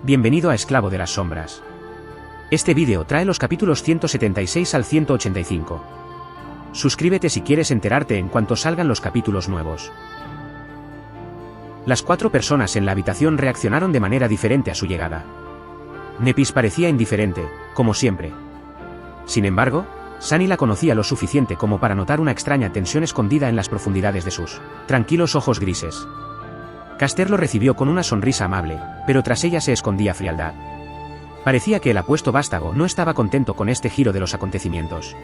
Bienvenido a Esclavo de las Sombras. Este vídeo trae los capítulos 176 al 185. Suscríbete si quieres enterarte en cuanto salgan los capítulos nuevos. Las 4 personas en la habitación reaccionaron de manera diferente a su llegada. Nepis parecía indiferente, como siempre. Sin embargo, Sunny la conocía lo suficiente como para notar una extraña tensión escondida en las profundidades de sus tranquilos ojos grises. Caster lo recibió con una sonrisa amable, pero tras ella se escondía frialdad. Parecía que el apuesto vástago no estaba contento con este giro de los acontecimientos.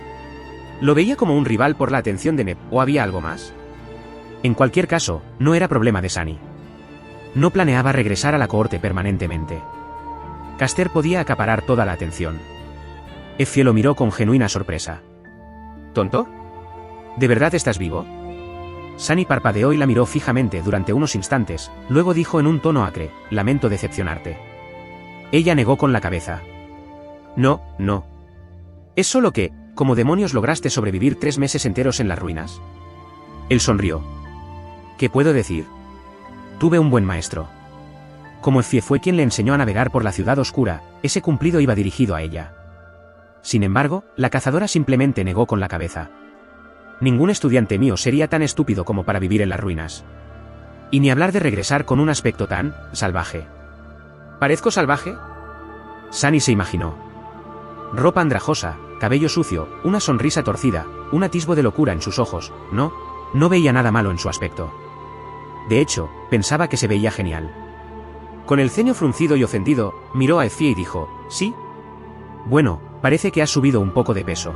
¿Lo veía como un rival por la atención de Nep, o había algo más? En cualquier caso, no era problema de Sunny. No planeaba regresar a la cohorte permanentemente. Caster podía acaparar toda la atención. Effie lo miró con genuina sorpresa. ¿Tonto? ¿De verdad estás vivo? Sunny parpadeó y la miró fijamente durante unos instantes, luego dijo en un tono acre: lamento decepcionarte. Ella negó con la cabeza. No. Es solo que, ¿cómo demonios lograste sobrevivir 3 meses enteros en las ruinas? Él sonrió. ¿Qué puedo decir? Tuve un buen maestro. Como Effie fue quien le enseñó a navegar por la ciudad oscura, ese cumplido iba dirigido a ella. Sin embargo, la cazadora simplemente negó con la cabeza. Ningún estudiante mío sería tan estúpido como para vivir en las ruinas. Y ni hablar de regresar con un aspecto tan salvaje. ¿Parezco salvaje? Sunny se imaginó. Ropa andrajosa, cabello sucio, una sonrisa torcida, un atisbo de locura en sus ojos. No veía nada malo en su aspecto. De hecho, pensaba que se veía genial. Con el ceño fruncido y ofendido, miró a Effie y dijo: ¿sí? Bueno, parece que has subido un poco de peso.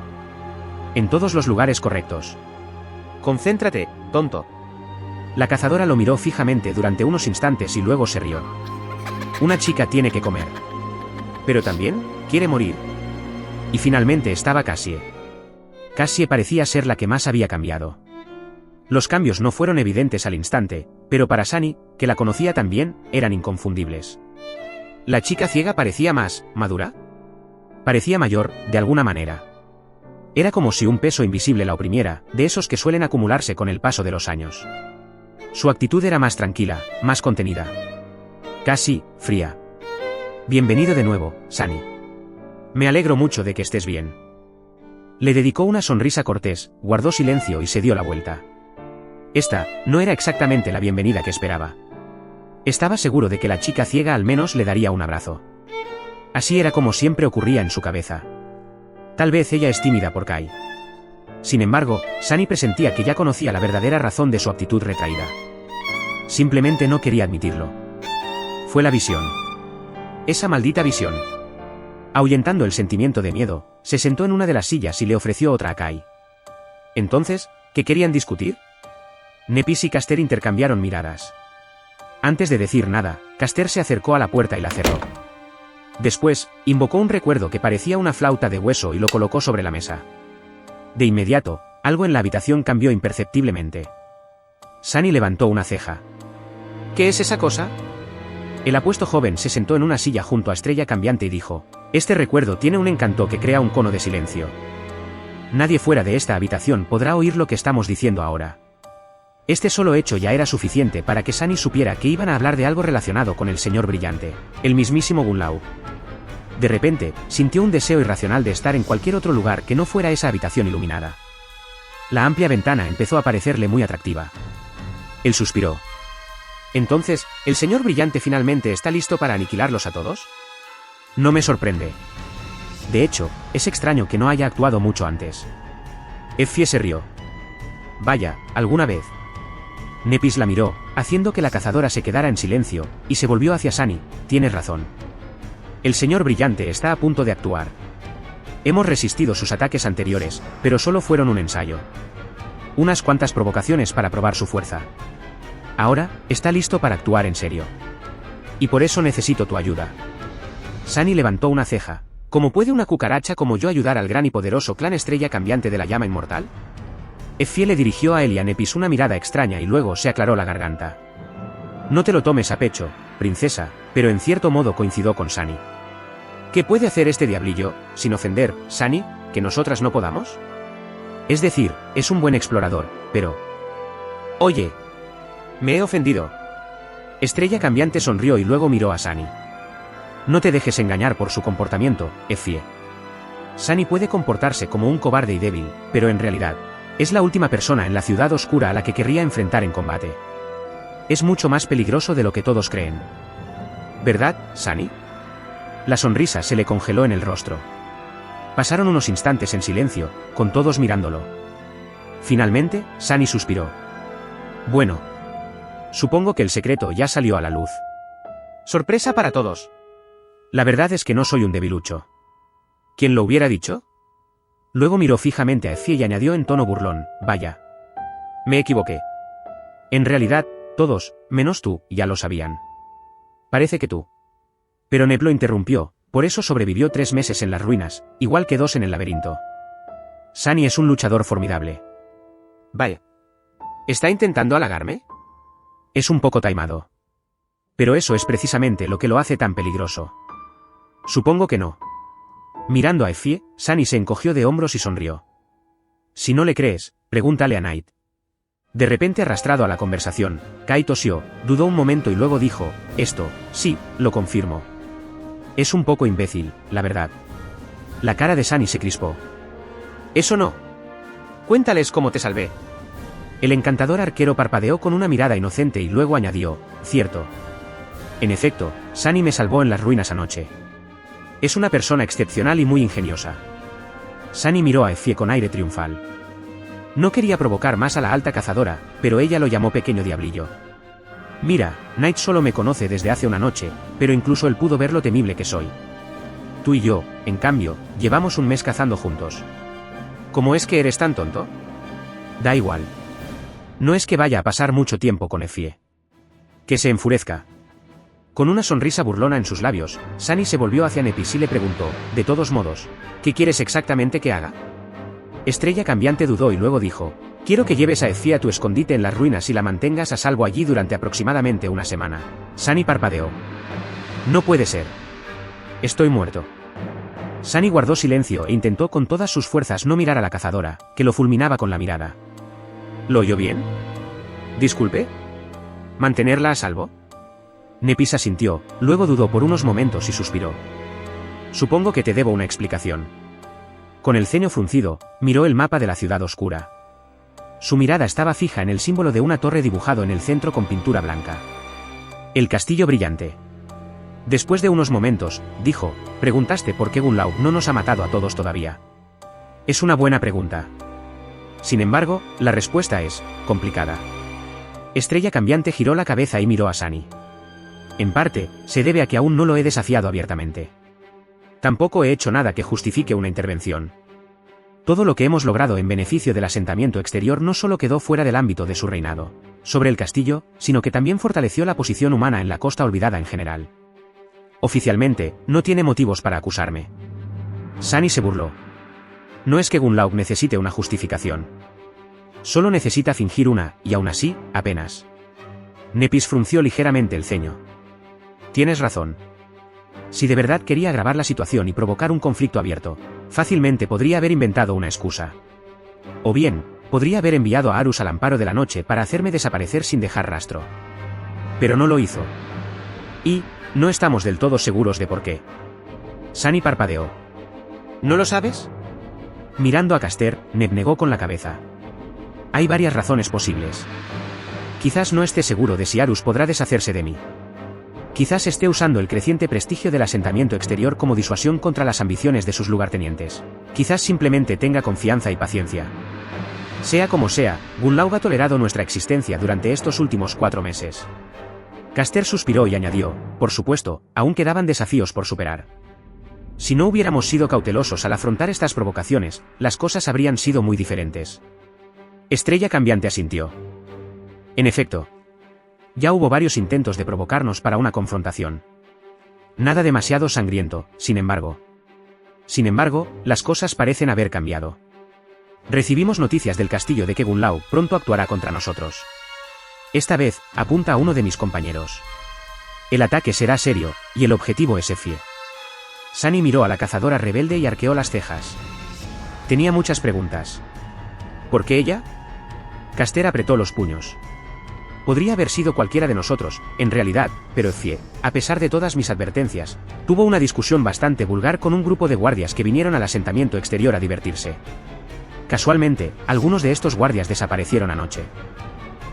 En todos los lugares correctos. Concéntrate, tonto. La cazadora lo miró fijamente durante unos instantes y luego se rió. Una chica tiene que comer. Pero también quiere morir. Y finalmente estaba Cassie. Cassie parecía ser la que más había cambiado. Los cambios no fueron evidentes al instante, pero para Sunny, que la conocía tan bien, eran inconfundibles. La chica ciega parecía más madura. Parecía mayor, de alguna manera. Era como si un peso invisible la oprimiera, de esos que suelen acumularse con el paso de los años. Su actitud era más tranquila, más contenida. Casi fría. Bienvenido de nuevo, Sunny. Me alegro mucho de que estés bien. Le dedicó una sonrisa cortés, guardó silencio y se dio la vuelta. Esta no era exactamente la bienvenida que esperaba. Estaba seguro de que la chica ciega al menos le daría un abrazo. Así era como siempre ocurría en su cabeza. Tal vez ella es tímida por Kai. Sin embargo, Sunny presentía que ya conocía la verdadera razón de su actitud retraída. Simplemente no quería admitirlo. Fue la visión. Esa maldita visión. Ahuyentando el sentimiento de miedo, se sentó en una de las sillas y le ofreció otra a Kai. Entonces, ¿qué querían discutir? Nepis y Caster intercambiaron miradas. Antes de decir nada, Caster se acercó a la puerta y la cerró. Después, invocó un recuerdo que parecía una flauta de hueso y lo colocó sobre la mesa. De inmediato, algo en la habitación cambió imperceptiblemente. Sunny levantó una ceja. ¿Qué es esa cosa? El apuesto joven se sentó en una silla junto a Estrella Cambiante y dijo: este recuerdo tiene un encanto que crea un cono de silencio. Nadie fuera de esta habitación podrá oír lo que estamos diciendo ahora. Este solo hecho ya era suficiente para que Sunny supiera que iban a hablar de algo relacionado con el señor brillante, el mismísimo Gunlau. De repente, sintió un deseo irracional de estar en cualquier otro lugar que no fuera esa habitación iluminada. La amplia ventana empezó a parecerle muy atractiva. Él suspiró. Entonces, ¿el señor brillante finalmente está listo para aniquilarlos a todos? No me sorprende. De hecho, es extraño que no haya actuado mucho antes. Effie se rió. Vaya, ¿alguna vez? Nepis la miró, haciendo que la cazadora se quedara en silencio, y se volvió hacia Sunny. Tienes razón. El señor brillante está a punto de actuar. Hemos resistido sus ataques anteriores, pero solo fueron un ensayo. Unas cuantas provocaciones para probar su fuerza. Ahora, está listo para actuar en serio. Y por eso necesito tu ayuda. Sunny levantó una ceja. ¿Cómo puede una cucaracha como yo ayudar al gran y poderoso clan Estrella Cambiante de la Llama Inmortal? Effie le dirigió a él y a Nepis una mirada extraña y luego se aclaró la garganta. No te lo tomes a pecho, princesa, pero en cierto modo coincidió con Sunny. ¿Qué puede hacer este diablillo, sin ofender, Sunny, que nosotras no podamos? Es decir, es un buen explorador, pero... Oye, me he ofendido. Estrella Cambiante sonrió y luego miró a Sunny. No te dejes engañar por su comportamiento, Effie. Sunny puede comportarse como un cobarde y débil, pero en realidad, es la última persona en la ciudad oscura a la que querría enfrentar en combate. Es mucho más peligroso de lo que todos creen. ¿Verdad, Sunny? La sonrisa se le congeló en el rostro. Pasaron unos instantes en silencio, con todos mirándolo. Finalmente, Sunny suspiró. Bueno. Supongo que el secreto ya salió a la luz. Sorpresa para todos. La verdad es que no soy un debilucho. ¿Quién lo hubiera dicho? Luego miró fijamente a Effie y añadió en tono burlón, vaya. Me equivoqué. En realidad, todos, menos tú, ya lo sabían. Parece que tú. Pero Neb lo interrumpió, por eso sobrevivió 3 meses en las ruinas, igual que 2 en el laberinto. Sunny es un luchador formidable. Vaya. ¿Está intentando halagarme? Es un poco taimado. Pero eso es precisamente lo que lo hace tan peligroso. Supongo que no. Mirando a Effie, Sunny se encogió de hombros y sonrió. Si no le crees, pregúntale a Knight. De repente arrastrado a la conversación, Kai tosió, dudó un momento y luego dijo, esto, sí, lo confirmo. Es un poco imbécil, la verdad. La cara de Sunny se crispó. Eso no. Cuéntales cómo te salvé. El encantador arquero parpadeó con una mirada inocente y luego añadió, cierto. En efecto, Sunny me salvó en las ruinas anoche. Es una persona excepcional y muy ingeniosa. Sunny miró a Effie con aire triunfal. No quería provocar más a la alta cazadora, pero ella lo llamó pequeño diablillo. Mira, Knight solo me conoce desde hace una noche, pero incluso él pudo ver lo temible que soy. Tú y yo, en cambio, llevamos un mes cazando juntos. ¿Cómo es que eres tan tonto? Da igual. No es que vaya a pasar mucho tiempo con Effie. Que se enfurezca. Con una sonrisa burlona en sus labios, Sunny se volvió hacia Nepis y le preguntó, de todos modos, ¿qué quieres exactamente que haga? Estrella Cambiante dudó y luego dijo, quiero que lleves a Effie a tu escondite en las ruinas y la mantengas a salvo allí durante aproximadamente una semana. Sunny parpadeó. No puede ser. Estoy muerto. Sunny guardó silencio e intentó con todas sus fuerzas no mirar a la cazadora, que lo fulminaba con la mirada. ¿Lo oyó bien? Disculpe. ¿Mantenerla a salvo? Nepis asintió, luego dudó por unos momentos y suspiró. Supongo que te debo una explicación. Con el ceño fruncido, miró el mapa de la ciudad oscura. Su mirada estaba fija en el símbolo de una torre dibujado en el centro con pintura blanca. El castillo brillante. Después de unos momentos, dijo, preguntaste por qué Gunlaug no nos ha matado a todos todavía. Es una buena pregunta. Sin embargo, la respuesta es, complicada. Estrella Cambiante giró la cabeza y miró a Sunny. En parte, se debe a que aún no lo he desafiado abiertamente. Tampoco he hecho nada que justifique una intervención. Todo lo que hemos logrado en beneficio del asentamiento exterior no solo quedó fuera del ámbito de su reinado, sobre el castillo, sino que también fortaleció la posición humana en la costa olvidada en general. Oficialmente, no tiene motivos para acusarme. Sunny se burló. No es que Gunlaug necesite una justificación. Solo necesita fingir una, y aún así, apenas. Nepis frunció ligeramente el ceño. Tienes razón. Si de verdad quería agravar la situación y provocar un conflicto abierto, fácilmente podría haber inventado una excusa. O bien, podría haber enviado a Arus al amparo de la noche para hacerme desaparecer sin dejar rastro. Pero no lo hizo. Y, no estamos del todo seguros de por qué. Sunny parpadeó. ¿No lo sabes? Mirando a Caster, Neb negó con la cabeza. Hay varias razones posibles. Quizás no esté seguro de si Arus podrá deshacerse de mí. Quizás esté usando el creciente prestigio del asentamiento exterior como disuasión contra las ambiciones de sus lugartenientes. Quizás simplemente tenga confianza y paciencia. Sea como sea, Gunlaug ha tolerado nuestra existencia durante estos últimos 4 meses. Caster suspiró y añadió, por supuesto, aún quedaban desafíos por superar. Si no hubiéramos sido cautelosos al afrontar estas provocaciones, las cosas habrían sido muy diferentes. Estrella Cambiante asintió. En efecto. Ya hubo varios intentos de provocarnos para una confrontación. Nada demasiado sangriento, sin embargo. Sin embargo, las cosas parecen haber cambiado. Recibimos noticias del castillo de que Gunlaug pronto actuará contra nosotros. Esta vez, apunta a uno de mis compañeros. El ataque será serio, y el objetivo es Effie. Sunny miró a la cazadora rebelde y arqueó las cejas. Tenía muchas preguntas. ¿Por qué ella? Caster apretó los puños. Podría haber sido cualquiera de nosotros, en realidad, pero Effie, a pesar de todas mis advertencias, tuvo una discusión bastante vulgar con un grupo de guardias que vinieron al asentamiento exterior a divertirse. Casualmente, algunos de estos guardias desaparecieron anoche.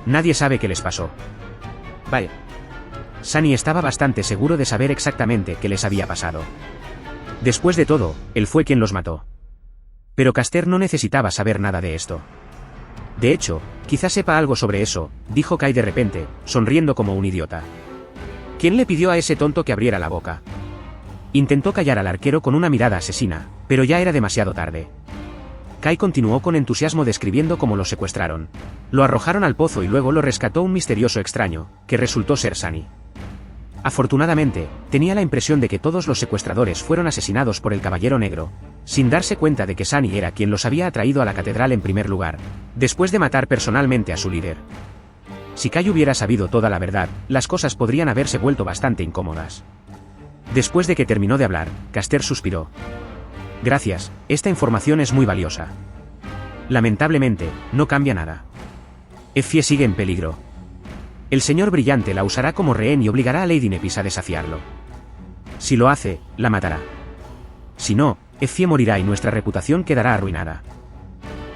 Nadie sabe qué les pasó. Vale. Sunny estaba bastante seguro de saber exactamente qué les había pasado. Después de todo, él fue quien los mató. Pero Caster no necesitaba saber nada de esto. De hecho, quizás sepa algo sobre eso, dijo Kai de repente, sonriendo como un idiota. ¿Quién le pidió a ese tonto que abriera la boca? Intentó callar al arquero con una mirada asesina, pero ya era demasiado tarde. Kai continuó con entusiasmo describiendo cómo lo secuestraron. Lo arrojaron al pozo y luego lo rescató un misterioso extraño, que resultó ser Sunny. Afortunadamente, tenía la impresión de que todos los secuestradores fueron asesinados por el Caballero Negro, sin darse cuenta de que Sunny era quien los había atraído a la catedral en primer lugar, después de matar personalmente a su líder. Si Kai hubiera sabido toda la verdad, las cosas podrían haberse vuelto bastante incómodas. Después de que terminó de hablar, Caster suspiró. Gracias, esta información es muy valiosa. Lamentablemente, no cambia nada. Effie sigue en peligro. El señor Brillante la usará como rehén y obligará a Lady Nepis a desafiarlo. Si lo hace, la matará. Si no, Effie morirá y nuestra reputación quedará arruinada.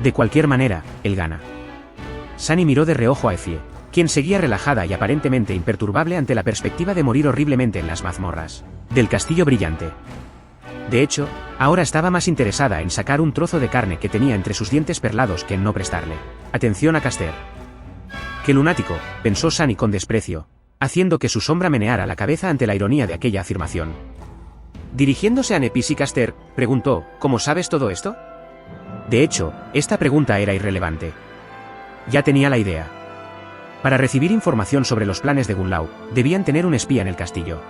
De cualquier manera, él gana. Sunny miró de reojo a Effie, quien seguía relajada y aparentemente imperturbable ante la perspectiva de morir horriblemente en las mazmorras del Castillo Brillante. De hecho, ahora estaba más interesada en sacar un trozo de carne que tenía entre sus dientes perlados que en no prestarle atención a Caster. ¡Qué lunático!, pensó Sunny con desprecio, haciendo que su sombra meneara la cabeza ante la ironía de aquella afirmación. Dirigiéndose a Nepis y Caster, preguntó, ¿cómo sabes todo esto? De hecho, esta pregunta era irrelevante. Ya tenía la idea. Para recibir información sobre los planes de Gunlau, debían tener un espía en el castillo.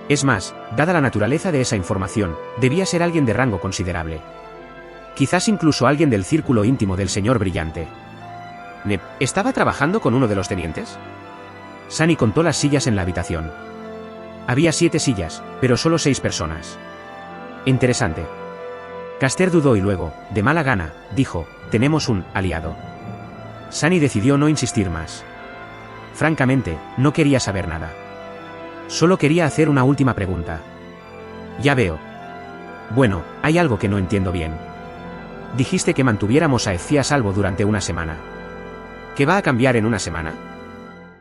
Es más, dada la naturaleza de esa información, debía ser alguien de rango considerable. Quizás incluso alguien del círculo íntimo del señor Brillante. ¿Nep estaba trabajando con uno de los tenientes? Sunny contó las sillas en la habitación. Había 7 sillas, pero solo 6 personas. Interesante. Caster dudó y luego, de mala gana, dijo, tenemos un aliado. Sunny decidió no insistir más. Francamente, no quería saber nada. Solo quería hacer una última pregunta. Ya veo. Bueno, hay algo que no entiendo bien. Dijiste que mantuviéramos a Effie a salvo durante una semana. ¿Qué va a cambiar en una semana?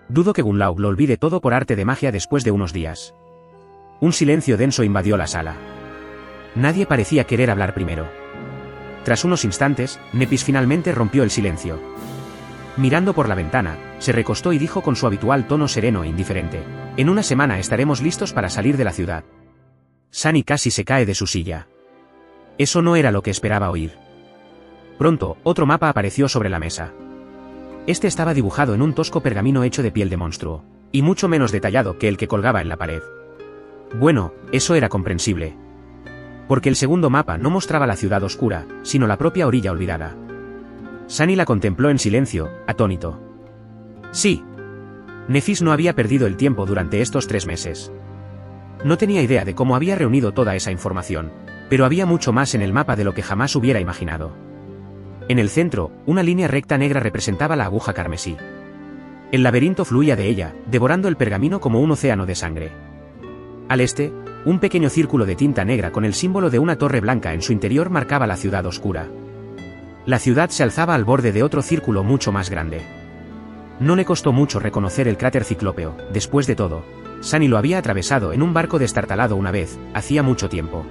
Dudo que Gunlau lo olvide todo por arte de magia después de unos días. Un silencio denso invadió la sala. Nadie parecía querer hablar primero. Tras unos instantes, Nepis finalmente rompió el silencio. Mirando por la ventana, se recostó y dijo con su habitual tono sereno e indiferente, en una semana estaremos listos para salir de la ciudad. Sunny casi se cae de su silla. Eso no era lo que esperaba oír. Pronto, otro mapa apareció sobre la mesa. Este estaba dibujado en un tosco pergamino hecho de piel de monstruo, y mucho menos detallado que el que colgaba en la pared. Bueno, eso era comprensible. Porque el segundo mapa no mostraba la ciudad oscura, sino la propia orilla olvidada. Sunny la contempló en silencio, atónito. Sí. Nephis no había perdido el tiempo durante estos 3 meses. No tenía idea de cómo había reunido toda esa información, pero había mucho más en el mapa de lo que jamás hubiera imaginado. En el centro, una línea recta negra representaba la aguja carmesí. El laberinto fluía de ella, devorando el pergamino como un océano de sangre. Al este, un pequeño círculo de tinta negra con el símbolo de una torre blanca en su interior marcaba la ciudad oscura. La ciudad se alzaba al borde de otro círculo mucho más grande. No le costó mucho reconocer el cráter ciclópeo, después de todo, Sunny lo había atravesado en un barco destartalado una vez, hacía mucho tiempo.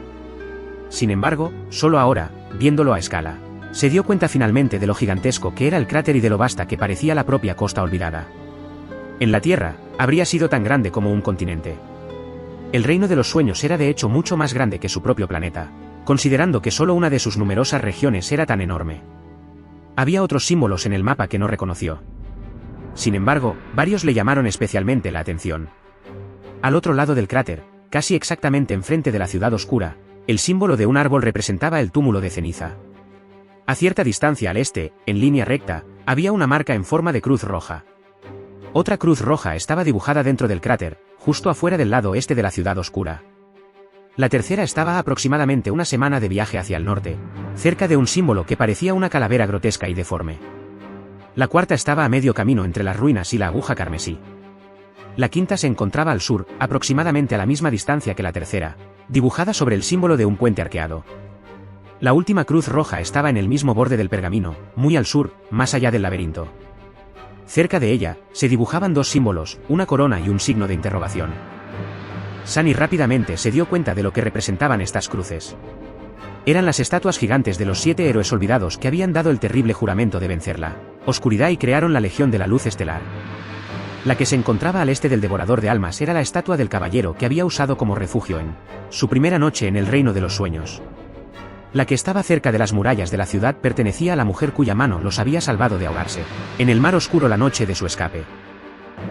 Sin embargo, solo ahora, viéndolo a escala, se dio cuenta finalmente de lo gigantesco que era el cráter y de lo vasta que parecía la propia costa olvidada. En la Tierra, habría sido tan grande como un continente. El reino de los sueños era de hecho mucho más grande que su propio planeta, considerando que solo una de sus numerosas regiones era tan enorme. Había otros símbolos en el mapa que no reconoció. Sin embargo, varios le llamaron especialmente la atención. Al otro lado del cráter, casi exactamente enfrente de la ciudad oscura, el símbolo de un árbol representaba el túmulo de ceniza. A cierta distancia al este, en línea recta, había una marca en forma de cruz roja. Otra cruz roja estaba dibujada dentro del cráter, justo afuera del lado este de la ciudad oscura. La tercera estaba a aproximadamente una semana de viaje hacia el norte, cerca de un símbolo que parecía una calavera grotesca y deforme. La cuarta estaba a medio camino entre las ruinas y la aguja carmesí. La quinta se encontraba al sur, aproximadamente a la misma distancia que la tercera, dibujada sobre el símbolo de un puente arqueado. La última cruz roja estaba en el mismo borde del pergamino, muy al sur, más allá del laberinto. Cerca de ella, se dibujaban dos símbolos, una corona y un signo de interrogación. Sunny rápidamente se dio cuenta de lo que representaban estas cruces. Eran las estatuas gigantes de los 7 héroes olvidados que habían dado el terrible juramento de vencer la oscuridad y crearon la Legión de la Luz Estelar. La que se encontraba al este del Devorador de Almas era la estatua del caballero que había usado como refugio en su primera noche en el Reino de los Sueños. La que estaba cerca de las murallas de la ciudad pertenecía a la mujer cuya mano los había salvado de ahogarse en el mar oscuro la noche de su escape.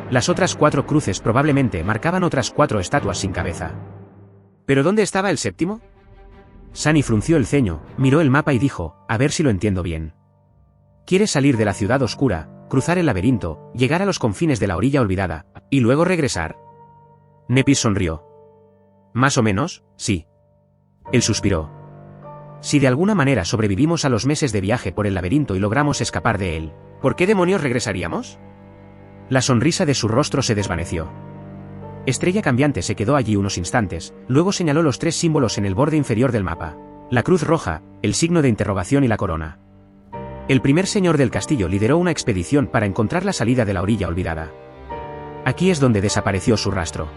Las otras 4 cruces probablemente marcaban otras 4 estatuas sin cabeza. ¿Pero dónde estaba el séptimo? Sunny frunció el ceño, miró el mapa y dijo, a ver si lo entiendo bien. ¿Quieres salir de la ciudad oscura, cruzar el laberinto, llegar a los confines de la orilla olvidada, y luego regresar? Nepis sonrió. Más o menos, sí. Él suspiró. Si de alguna manera sobrevivimos a los meses de viaje por el laberinto y logramos escapar de él, ¿por qué demonios regresaríamos? La sonrisa de su rostro se desvaneció. Estrella Cambiante se quedó allí unos instantes, luego señaló los 3 símbolos en el borde inferior del mapa: la cruz roja, el signo de interrogación y la corona. El primer señor del castillo lideró una expedición para encontrar la salida de la orilla olvidada. Aquí es donde desapareció su rastro.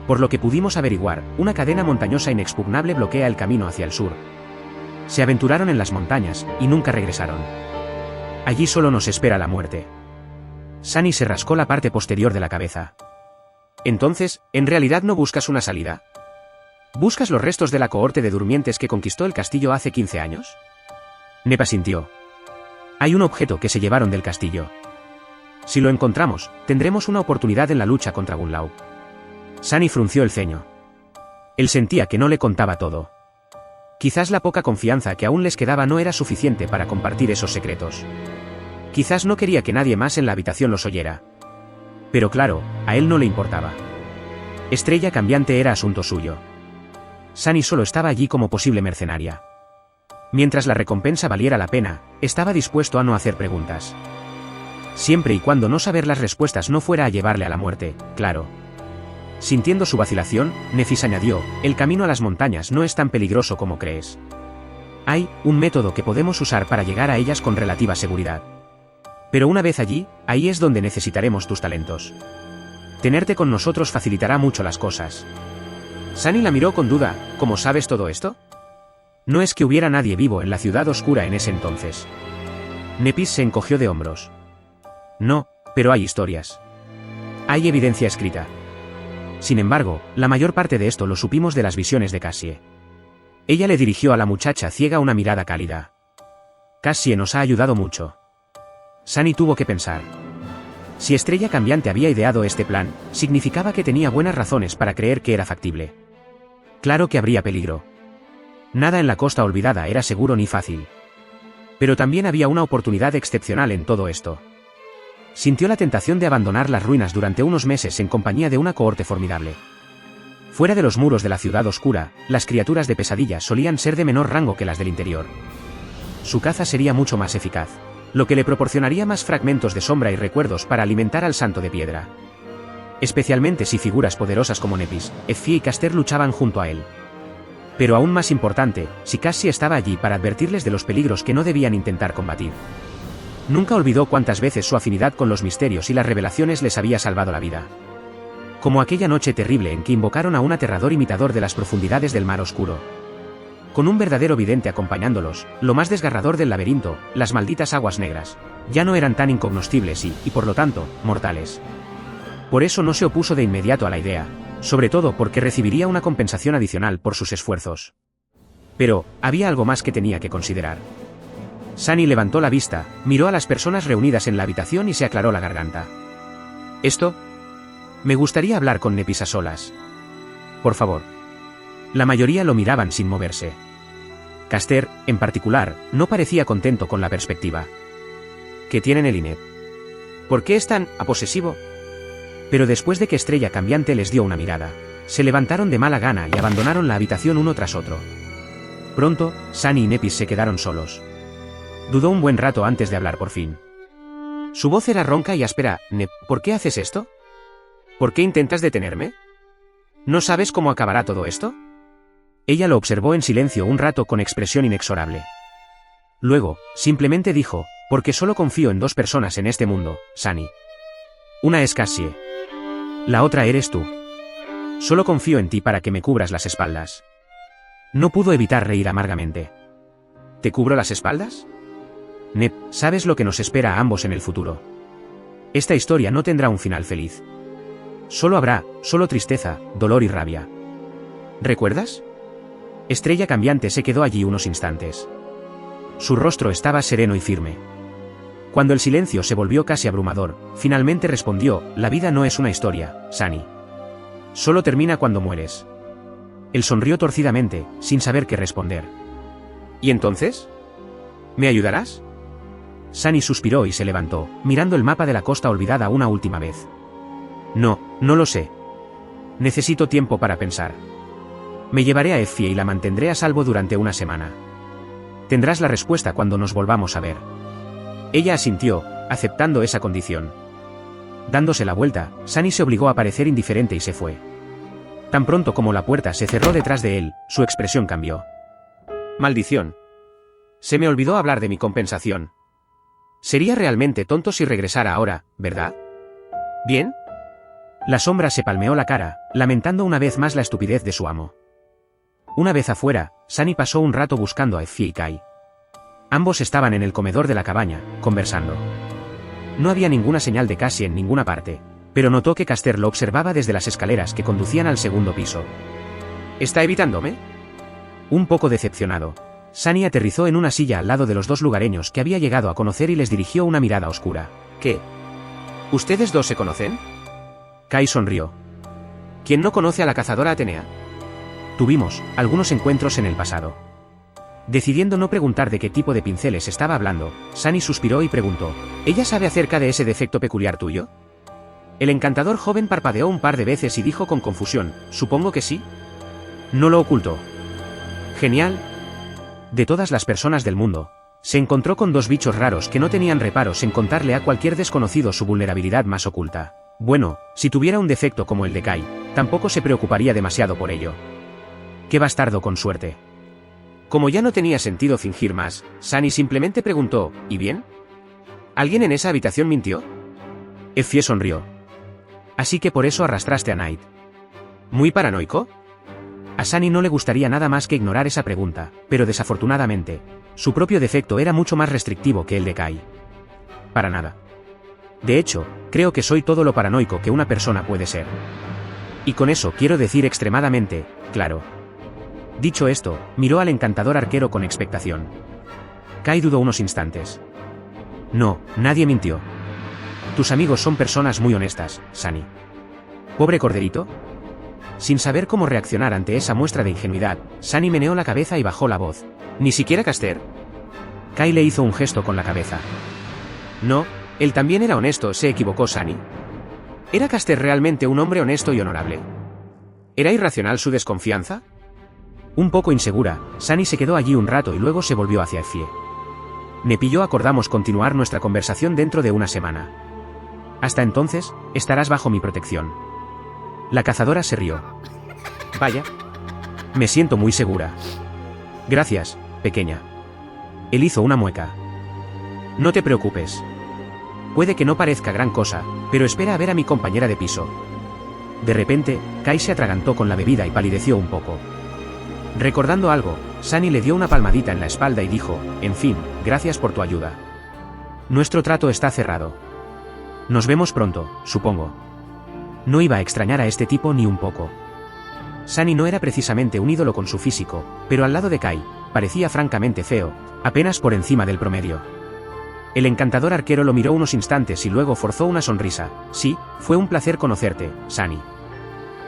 Por lo que pudimos averiguar, una cadena montañosa inexpugnable bloquea el camino hacia el sur. Se aventuraron en las montañas, y nunca regresaron. Allí solo nos espera la muerte. Sunny se rascó la parte posterior de la cabeza. Entonces, ¿en realidad no buscas una salida? ¿Buscas los restos de la cohorte de durmientes que conquistó el castillo hace 15 años? Nep asintió. Hay un objeto que se llevaron del castillo. Si lo encontramos, tendremos una oportunidad en la lucha contra Gunlaug. Sunny frunció el ceño. Él sentía que no le contaba todo. Quizás la poca confianza que aún les quedaba no era suficiente para compartir esos secretos. Quizás no quería que nadie más en la habitación los oyera. Pero claro, a él no le importaba. Estrella Cambiante era asunto suyo. Sunny solo estaba allí como posible mercenaria. Mientras la recompensa valiera la pena, estaba dispuesto a no hacer preguntas. Siempre y cuando no saber las respuestas no fuera a llevarle a la muerte, claro. Sintiendo su vacilación, Nephis añadió, el camino a las montañas no es tan peligroso como crees. Hay un método que podemos usar para llegar a ellas con relativa seguridad. Pero una vez allí, ahí es donde necesitaremos tus talentos. Tenerte con nosotros facilitará mucho las cosas. Sunny la miró con duda, ¿cómo sabes todo esto? No es que hubiera nadie vivo en la ciudad oscura en ese entonces. Nephis se encogió de hombros. No, pero hay historias. Hay evidencia escrita. Sin embargo, la mayor parte de esto lo supimos de las visiones de Cassie. Ella le dirigió a la muchacha ciega una mirada cálida. Cassie nos ha ayudado mucho. Sunny tuvo que pensar. Si Estrella Cambiante había ideado este plan, significaba que tenía buenas razones para creer que era factible. Claro que habría peligro. Nada en la Costa Olvidada era seguro ni fácil. Pero también había una oportunidad excepcional en todo esto. Sintió la tentación de abandonar las ruinas durante unos meses en compañía de una cohorte formidable. Fuera de los muros de la ciudad oscura, las criaturas de pesadilla solían ser de menor rango que las del interior. Su caza sería mucho más eficaz, lo que le proporcionaría más fragmentos de sombra y recuerdos para alimentar al Santo de Piedra. Especialmente si figuras poderosas como Nepis, Effie y Caster luchaban junto a él. Pero aún más importante, si Cassie estaba allí para advertirles de los peligros que no debían intentar combatir. Nunca olvidó cuántas veces su afinidad con los misterios y las revelaciones les había salvado la vida. Como aquella noche terrible en que invocaron a un aterrador imitador de las profundidades del mar oscuro. Con un verdadero vidente acompañándolos, lo más desgarrador del laberinto, las malditas aguas negras, ya no eran tan incognoscibles y por lo tanto, mortales. Por eso no se opuso de inmediato a la idea, sobre todo porque recibiría una compensación adicional por sus esfuerzos. Pero, había algo más que tenía que considerar. Sunny levantó la vista, miró a las personas reunidas en la habitación y se aclaró la garganta. ¿Esto? Me gustaría hablar con Nepis a solas. Por favor. La mayoría lo miraban sin moverse. Caster, en particular, no parecía contento con la perspectiva. ¿Qué tienen el INEP? ¿Por qué es tan posesivo? Pero después de que Estrella Cambiante les dio una mirada, se levantaron de mala gana y abandonaron la habitación uno tras otro. Pronto, Sunny y Nepis se quedaron solos. Dudó un buen rato antes de hablar por fin. Su voz era ronca y áspera. Nep, ¿por qué haces esto? ¿Por qué intentas detenerme? ¿No sabes cómo acabará todo esto? Ella lo observó en silencio un rato con expresión inexorable. Luego, simplemente dijo, porque solo confío en dos personas en este mundo, Sunny. Una es Cassie. La otra eres tú. Solo confío en ti para que me cubras las espaldas. No pudo evitar reír amargamente. ¿Te cubro las espaldas? Nep, sabes lo que nos espera a ambos en el futuro. Esta historia no tendrá un final feliz. Solo tristeza, dolor y rabia. ¿Recuerdas? Estrella Cambiante se quedó allí unos instantes. Su rostro estaba sereno y firme. Cuando el silencio se volvió casi abrumador, finalmente respondió, la vida no es una historia, Sunny. Solo termina cuando mueres. Él sonrió torcidamente, sin saber qué responder. ¿Y entonces? ¿Me ayudarás? Sunny suspiró y se levantó, mirando el mapa de la costa olvidada una última vez. No lo sé. Necesito tiempo para pensar. Me llevaré a Effie y la mantendré a salvo durante una semana. Tendrás la respuesta cuando nos volvamos a ver. Ella asintió, aceptando esa condición. Dándose la vuelta, Sunny se obligó a parecer indiferente y se fue. Tan pronto como la puerta se cerró detrás de él, su expresión cambió. Maldición. Se me olvidó hablar de mi compensación. Sería realmente tonto si regresara ahora, ¿verdad? ¿Bien? La sombra se palmeó la cara, lamentando una vez más la estupidez de su amo. Una vez afuera, Sunny pasó un rato buscando a Effie y Kai. Ambos estaban en el comedor de la cabaña, conversando. No había ninguna señal de Cassie en ninguna parte, pero notó que Caster lo observaba desde las escaleras que conducían al segundo piso. ¿Está evitándome? Un poco decepcionado, Sunny aterrizó en una silla al lado de los dos lugareños que había llegado a conocer y les dirigió una mirada oscura. ¿Qué? ¿Ustedes dos se conocen? Kai sonrió. ¿Quién no conoce a la cazadora Atenea? Tuvimos algunos encuentros en el pasado. Decidiendo no preguntar de qué tipo de pinceles estaba hablando, Sunny suspiró y preguntó, ¿ella sabe acerca de ese defecto peculiar tuyo? El encantador joven parpadeó un par de veces y dijo con confusión, supongo que sí. No lo ocultó. Genial. De todas las personas del mundo, se encontró con dos bichos raros que no tenían reparos en contarle a cualquier desconocido su vulnerabilidad más oculta. Bueno, si tuviera un defecto como el de Kai, tampoco se preocuparía demasiado por ello. ¡Qué bastardo con suerte! Como ya no tenía sentido fingir más, Sunny simplemente preguntó, ¿y bien? ¿Alguien en esa habitación mintió? Effie sonrió. Así que por eso arrastraste a Knight. ¿Muy paranoico? A Sunny no le gustaría nada más que ignorar esa pregunta, pero desafortunadamente, su propio defecto era mucho más restrictivo que el de Kai. Para nada. De hecho, creo que soy todo lo paranoico que una persona puede ser. Y con eso quiero decir extremadamente, claro. Dicho esto, miró al encantador arquero con expectación. Kai dudó unos instantes. No, nadie mintió. Tus amigos son personas muy honestas, Sunny. ¿Pobre corderito? Sin saber cómo reaccionar ante esa muestra de ingenuidad, Sunny meneó la cabeza y bajó la voz. ¿Ni siquiera Caster? Kai le hizo un gesto con la cabeza. No, él también era honesto, se equivocó Sunny. ¿Era Caster realmente un hombre honesto y honorable? ¿Era irracional su desconfianza? Un poco insegura, Sunny se quedó allí un rato y luego se volvió hacia Effie. Nep y yo acordamos continuar nuestra conversación dentro de una semana. Hasta entonces, estarás bajo mi protección. La cazadora se rió. Vaya. Me siento muy segura. Gracias, pequeña. Él hizo una mueca. No te preocupes. Puede que no parezca gran cosa, pero espera a ver a mi compañera de piso. De repente, Kai se atragantó con la bebida y palideció un poco. Recordando algo, Sunny le dio una palmadita en la espalda y dijo, en fin, gracias por tu ayuda. Nuestro trato está cerrado. Nos vemos pronto, supongo. No iba a extrañar a este tipo ni un poco. Sunny no era precisamente un ídolo con su físico, pero al lado de Kai, parecía francamente feo, apenas por encima del promedio. El encantador arquero lo miró unos instantes y luego forzó una sonrisa. Sí, fue un placer conocerte, Sunny.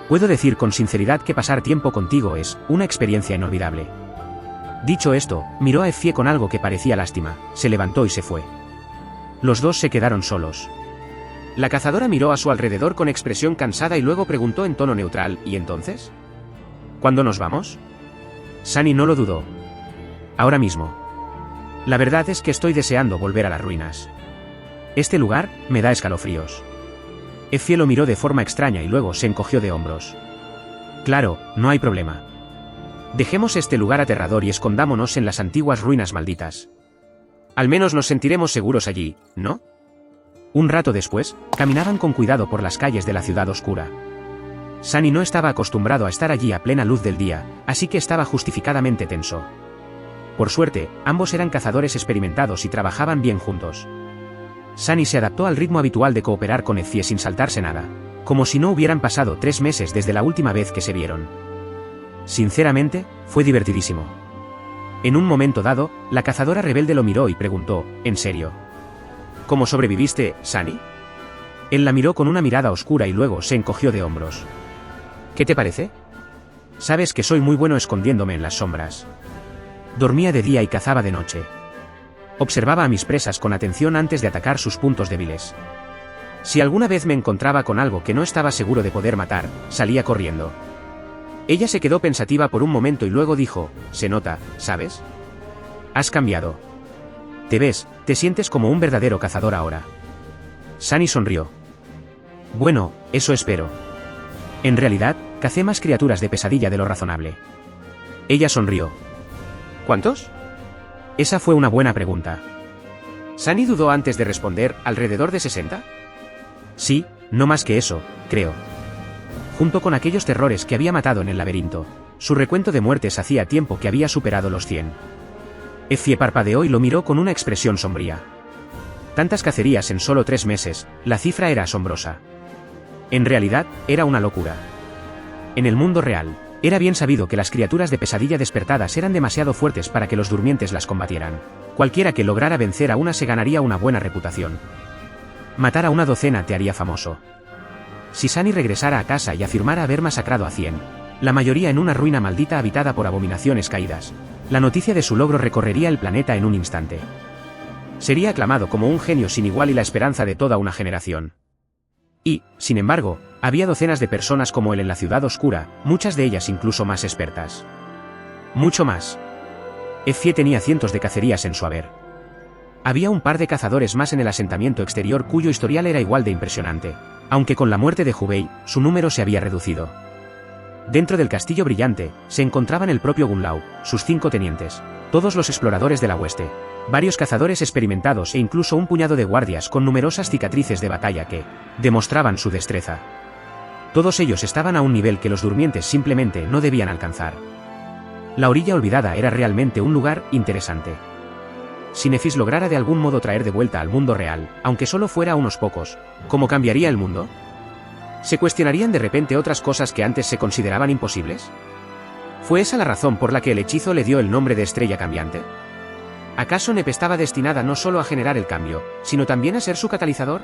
Puedo decir con sinceridad que pasar tiempo contigo es una experiencia inolvidable. Dicho esto, miró a Effie con algo que parecía lástima, se levantó y se fue. Los dos se quedaron solos. La cazadora miró a su alrededor con expresión cansada y luego preguntó en tono neutral, ¿y entonces? ¿Cuándo nos vamos? Sunny no lo dudó. Ahora mismo. La verdad es que estoy deseando volver a las ruinas. Este lugar me da escalofríos. Effie lo miró de forma extraña y luego se encogió de hombros. Claro, no hay problema. Dejemos este lugar aterrador y escondámonos en las antiguas ruinas malditas. Al menos nos sentiremos seguros allí, ¿no? Un rato después, caminaban con cuidado por las calles de la ciudad oscura. Sunny no estaba acostumbrado a estar allí a plena luz del día, así que estaba justificadamente tenso. Por suerte, ambos eran cazadores experimentados y trabajaban bien juntos. Sunny se adaptó al ritmo habitual de cooperar con Effie sin saltarse nada, como si no hubieran pasado 3 meses desde la última vez que se vieron. Sinceramente, fue divertidísimo. En un momento dado, la cazadora rebelde lo miró y preguntó, ¿en serio? ¿Cómo sobreviviste, Sunny? Él la miró con una mirada oscura y luego se encogió de hombros. ¿Qué te parece? Sabes que soy muy bueno escondiéndome en las sombras. Dormía de día y cazaba de noche. Observaba a mis presas con atención antes de atacar sus puntos débiles. Si alguna vez me encontraba con algo que no estaba seguro de poder matar, salía corriendo. Ella se quedó pensativa por un momento y luego dijo, se nota, ¿sabes? Has cambiado. Te sientes como un verdadero cazador ahora. Sunny sonrió. Bueno, eso espero. En realidad, cacé más criaturas de pesadilla de lo razonable. Ella sonrió. ¿Cuántos? Esa fue una buena pregunta. Sunny dudó antes de responder, ¿alrededor de 60? Sí, no más que eso, creo. Junto con aquellos terrores que había matado en el laberinto, su recuento de muertes hacía tiempo que había superado los 100. Effie parpadeó y lo miró con una expresión sombría. Tantas cacerías en solo 3 meses, la cifra era asombrosa. En realidad, era una locura. En el mundo real, era bien sabido que las criaturas de pesadilla despertadas eran demasiado fuertes para que los durmientes las combatieran. Cualquiera que lograra vencer a una se ganaría una buena reputación. Matar a una docena te haría famoso. Si Sunny regresara a casa y afirmara haber masacrado a 100, la mayoría en una ruina maldita habitada por abominaciones caídas, la noticia de su logro recorrería el planeta en un instante. Sería aclamado como un genio sin igual y la esperanza de toda una generación. Y, sin embargo, había docenas de personas como él en la ciudad oscura, muchas de ellas incluso más expertas. Mucho más. Effie tenía cientos de cacerías en su haber. Había un par de cazadores más en el asentamiento exterior cuyo historial era igual de impresionante, aunque con la muerte de Hubei, su número se había reducido. Dentro del castillo brillante, se encontraban el propio Gunlau, sus 5 tenientes, todos los exploradores de la hueste, varios cazadores experimentados e incluso un puñado de guardias con numerosas cicatrices de batalla que demostraban su destreza. Todos ellos estaban a un nivel que los durmientes simplemente no debían alcanzar. La orilla olvidada era realmente un lugar interesante. Si Nephis lograra de algún modo traer de vuelta al mundo real, aunque solo fuera a unos pocos, ¿cómo cambiaría el mundo? ¿Se cuestionarían de repente otras cosas que antes se consideraban imposibles? ¿Fue esa la razón por la que el hechizo le dio el nombre de estrella cambiante? ¿Acaso Nep estaba destinada no solo a generar el cambio, sino también a ser su catalizador?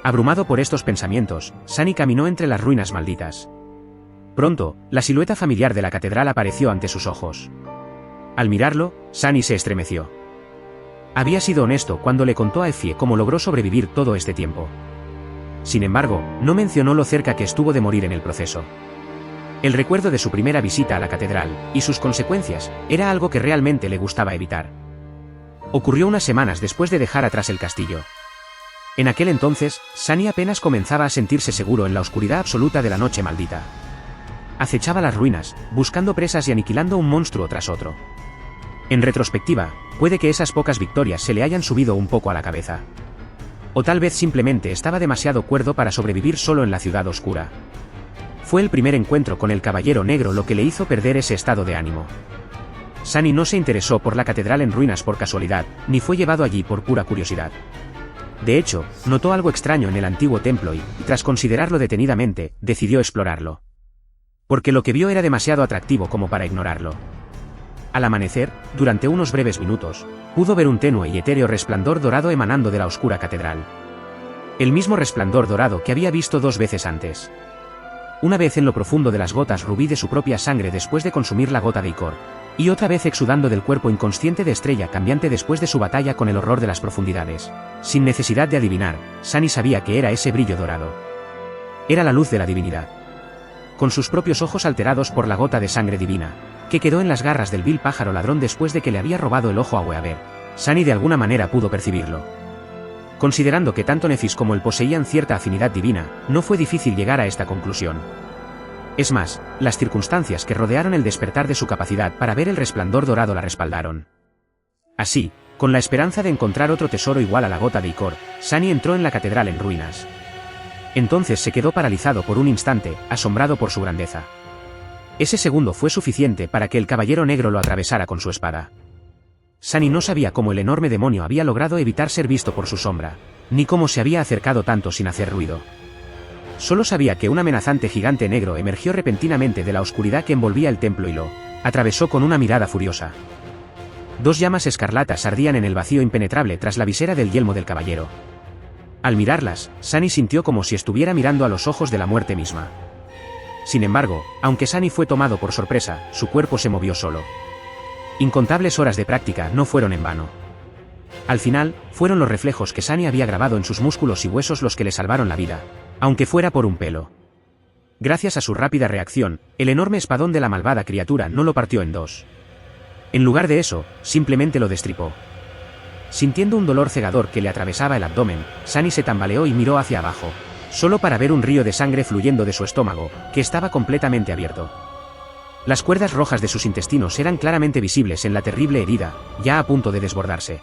Abrumado por estos pensamientos, Sunny caminó entre las ruinas malditas. Pronto, la silueta familiar de la catedral apareció ante sus ojos. Al mirarlo, Sunny se estremeció. Había sido honesto cuando le contó a Effie cómo logró sobrevivir todo este tiempo. Sin embargo, no mencionó lo cerca que estuvo de morir en el proceso. El recuerdo de su primera visita a la catedral, y sus consecuencias, era algo que realmente le gustaba evitar. Ocurrió unas semanas después de dejar atrás el castillo. En aquel entonces, Sunny apenas comenzaba a sentirse seguro en la oscuridad absoluta de la noche maldita. Acechaba las ruinas, buscando presas y aniquilando un monstruo tras otro. En retrospectiva, puede que esas pocas victorias se le hayan subido un poco a la cabeza. O tal vez simplemente estaba demasiado cuerdo para sobrevivir solo en la ciudad oscura. Fue el primer encuentro con el Caballero Negro lo que le hizo perder ese estado de ánimo. Sunny no se interesó por la catedral en ruinas por casualidad, ni fue llevado allí por pura curiosidad. De hecho, notó algo extraño en el antiguo templo y, tras considerarlo detenidamente, decidió explorarlo. Porque lo que vio era demasiado atractivo como para ignorarlo. Al amanecer, durante unos breves minutos, pudo ver un tenue y etéreo resplandor dorado emanando de la oscura catedral. El mismo resplandor dorado que había visto 2 veces antes. Una vez en lo profundo de las gotas rubí de su propia sangre después de consumir la gota de icor, y otra vez exudando del cuerpo inconsciente de estrella cambiante después de su batalla con el horror de las profundidades. Sin necesidad de adivinar, Sunny sabía que era ese brillo dorado. Era la luz de la divinidad. Con sus propios ojos alterados por la gota de sangre divina, que quedó en las garras del vil pájaro ladrón después de que le había robado el ojo a Weaver, Sunny de alguna manera pudo percibirlo. Considerando que tanto Nefis como él poseían cierta afinidad divina, no fue difícil llegar a esta conclusión. Es más, las circunstancias que rodearon el despertar de su capacidad para ver el resplandor dorado la respaldaron. Así, con la esperanza de encontrar otro tesoro igual a la gota de Icor, Sunny entró en la catedral en ruinas. Entonces se quedó paralizado por un instante, asombrado por su grandeza. Ese segundo fue suficiente para que el caballero negro lo atravesara con su espada. Sunny no sabía cómo el enorme demonio había logrado evitar ser visto por su sombra, ni cómo se había acercado tanto sin hacer ruido. Solo sabía que un amenazante gigante negro emergió repentinamente de la oscuridad que envolvía el templo y lo atravesó con una mirada furiosa. Dos llamas escarlatas ardían en el vacío impenetrable tras la visera del yelmo del caballero. Al mirarlas, Sunny sintió como si estuviera mirando a los ojos de la muerte misma. Sin embargo, aunque Sunny fue tomado por sorpresa, su cuerpo se movió solo. Incontables horas de práctica no fueron en vano. Al final, fueron los reflejos que Sunny había grabado en sus músculos y huesos los que le salvaron la vida, aunque fuera por un pelo. Gracias a su rápida reacción, el enorme espadón de la malvada criatura no lo partió en dos. En lugar de eso, simplemente lo destripó. Sintiendo un dolor cegador que le atravesaba el abdomen, Sunny se tambaleó y miró hacia abajo, solo para ver un río de sangre fluyendo de su estómago, que estaba completamente abierto. Las cuerdas rojas de sus intestinos eran claramente visibles en la terrible herida, ya a punto de desbordarse.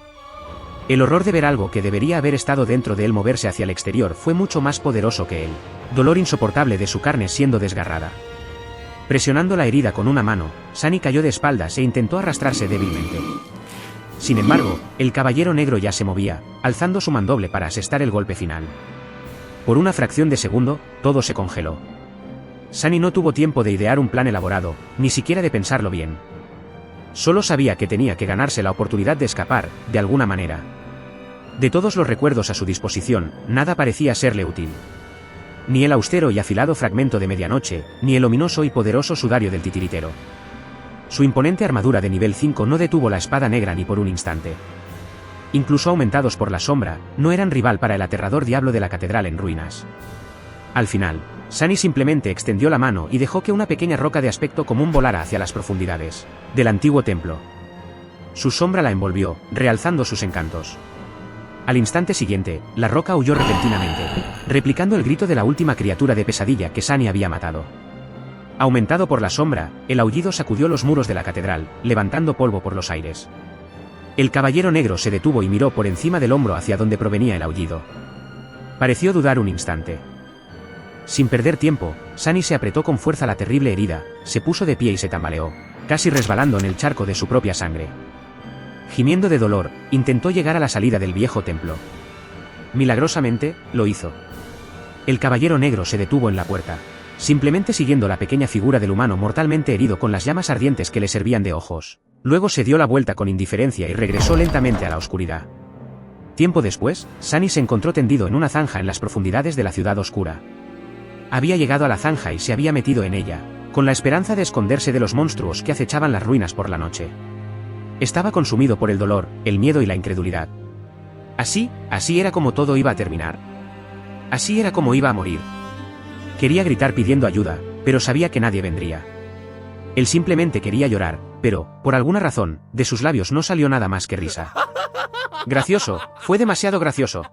El horror de ver algo que debería haber estado dentro de él moverse hacia el exterior fue mucho más poderoso que el dolor insoportable de su carne siendo desgarrada. Presionando la herida con una mano, Sunny cayó de espaldas e intentó arrastrarse débilmente. Sin embargo, el caballero negro ya se movía, alzando su mandoble para asestar el golpe final. Por una fracción de segundo, todo se congeló. Sunny no tuvo tiempo de idear un plan elaborado, ni siquiera de pensarlo bien. Solo sabía que tenía que ganarse la oportunidad de escapar, de alguna manera. De todos los recuerdos a su disposición, nada parecía serle útil. Ni el austero y afilado fragmento de medianoche, ni el ominoso y poderoso sudario del titiritero. Su imponente armadura de nivel 5 no detuvo la espada negra ni por un instante. Incluso aumentados por la sombra, no eran rival para el aterrador diablo de la catedral en ruinas. Al final, Sunny simplemente extendió la mano y dejó que una pequeña roca de aspecto común volara hacia las profundidades del antiguo templo. Su sombra la envolvió, realzando sus encantos. Al instante siguiente, la roca huyó repentinamente, replicando el grito de la última criatura de pesadilla que Sunny había matado. Aumentado por la sombra, el aullido sacudió los muros de la catedral, levantando polvo por los aires. El caballero negro se detuvo y miró por encima del hombro hacia donde provenía el aullido. Pareció dudar un instante. Sin perder tiempo, Sunny se apretó con fuerza la terrible herida, se puso de pie y se tambaleó, casi resbalando en el charco de su propia sangre. Gimiendo de dolor, intentó llegar a la salida del viejo templo. Milagrosamente, lo hizo. El caballero negro se detuvo en la puerta, simplemente siguiendo la pequeña figura del humano mortalmente herido con las llamas ardientes que le servían de ojos. Luego se dio la vuelta con indiferencia y regresó lentamente a la oscuridad. Tiempo después, Sunny se encontró tendido en una zanja en las profundidades de la ciudad oscura. Había llegado a la zanja y se había metido en ella, con la esperanza de esconderse de los monstruos que acechaban las ruinas por la noche. Estaba consumido por el dolor, el miedo y la incredulidad. Así era como todo iba a terminar. Así era como iba a morir. Quería gritar pidiendo ayuda, pero sabía que nadie vendría. Él simplemente quería llorar, pero, por alguna razón, de sus labios no salió nada más que risa. Gracioso, fue demasiado gracioso.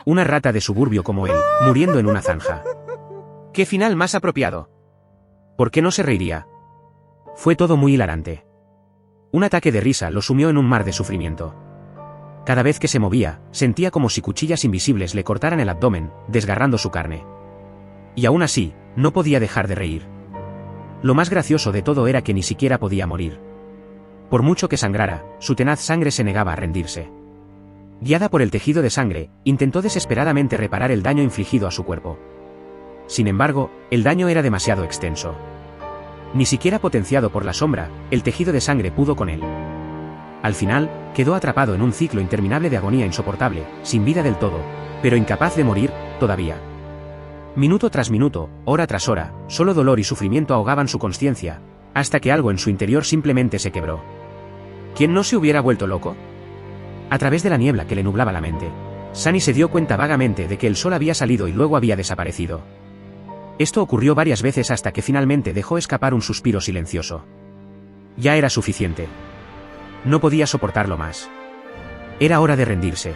Una rata de suburbio como él, muriendo en una zanja. ¿Qué final más apropiado? ¿Por qué no se reiría? Fue todo muy hilarante. Un ataque de risa lo sumió en un mar de sufrimiento. Cada vez que se movía, sentía como si cuchillas invisibles le cortaran el abdomen, desgarrando su carne. Y aún así, no podía dejar de reír. Lo más gracioso de todo era que ni siquiera podía morir. Por mucho que sangrara, su tenaz sangre se negaba a rendirse. Guiada por el tejido de sangre, intentó desesperadamente reparar el daño infligido a su cuerpo. Sin embargo, el daño era demasiado extenso. Ni siquiera potenciado por la sombra, el tejido de sangre pudo con él. Al final, quedó atrapado en un ciclo interminable de agonía insoportable, sin vida del todo, pero incapaz de morir, todavía. Minuto tras minuto, hora tras hora, solo dolor y sufrimiento ahogaban su consciencia, hasta que algo en su interior simplemente se quebró. ¿Quién no se hubiera vuelto loco? A través de la niebla que le nublaba la mente, Sunny se dio cuenta vagamente de que el sol había salido y luego había desaparecido. Esto ocurrió varias veces hasta que finalmente dejó escapar un suspiro silencioso. Ya era suficiente. No podía soportarlo más. Era hora de rendirse.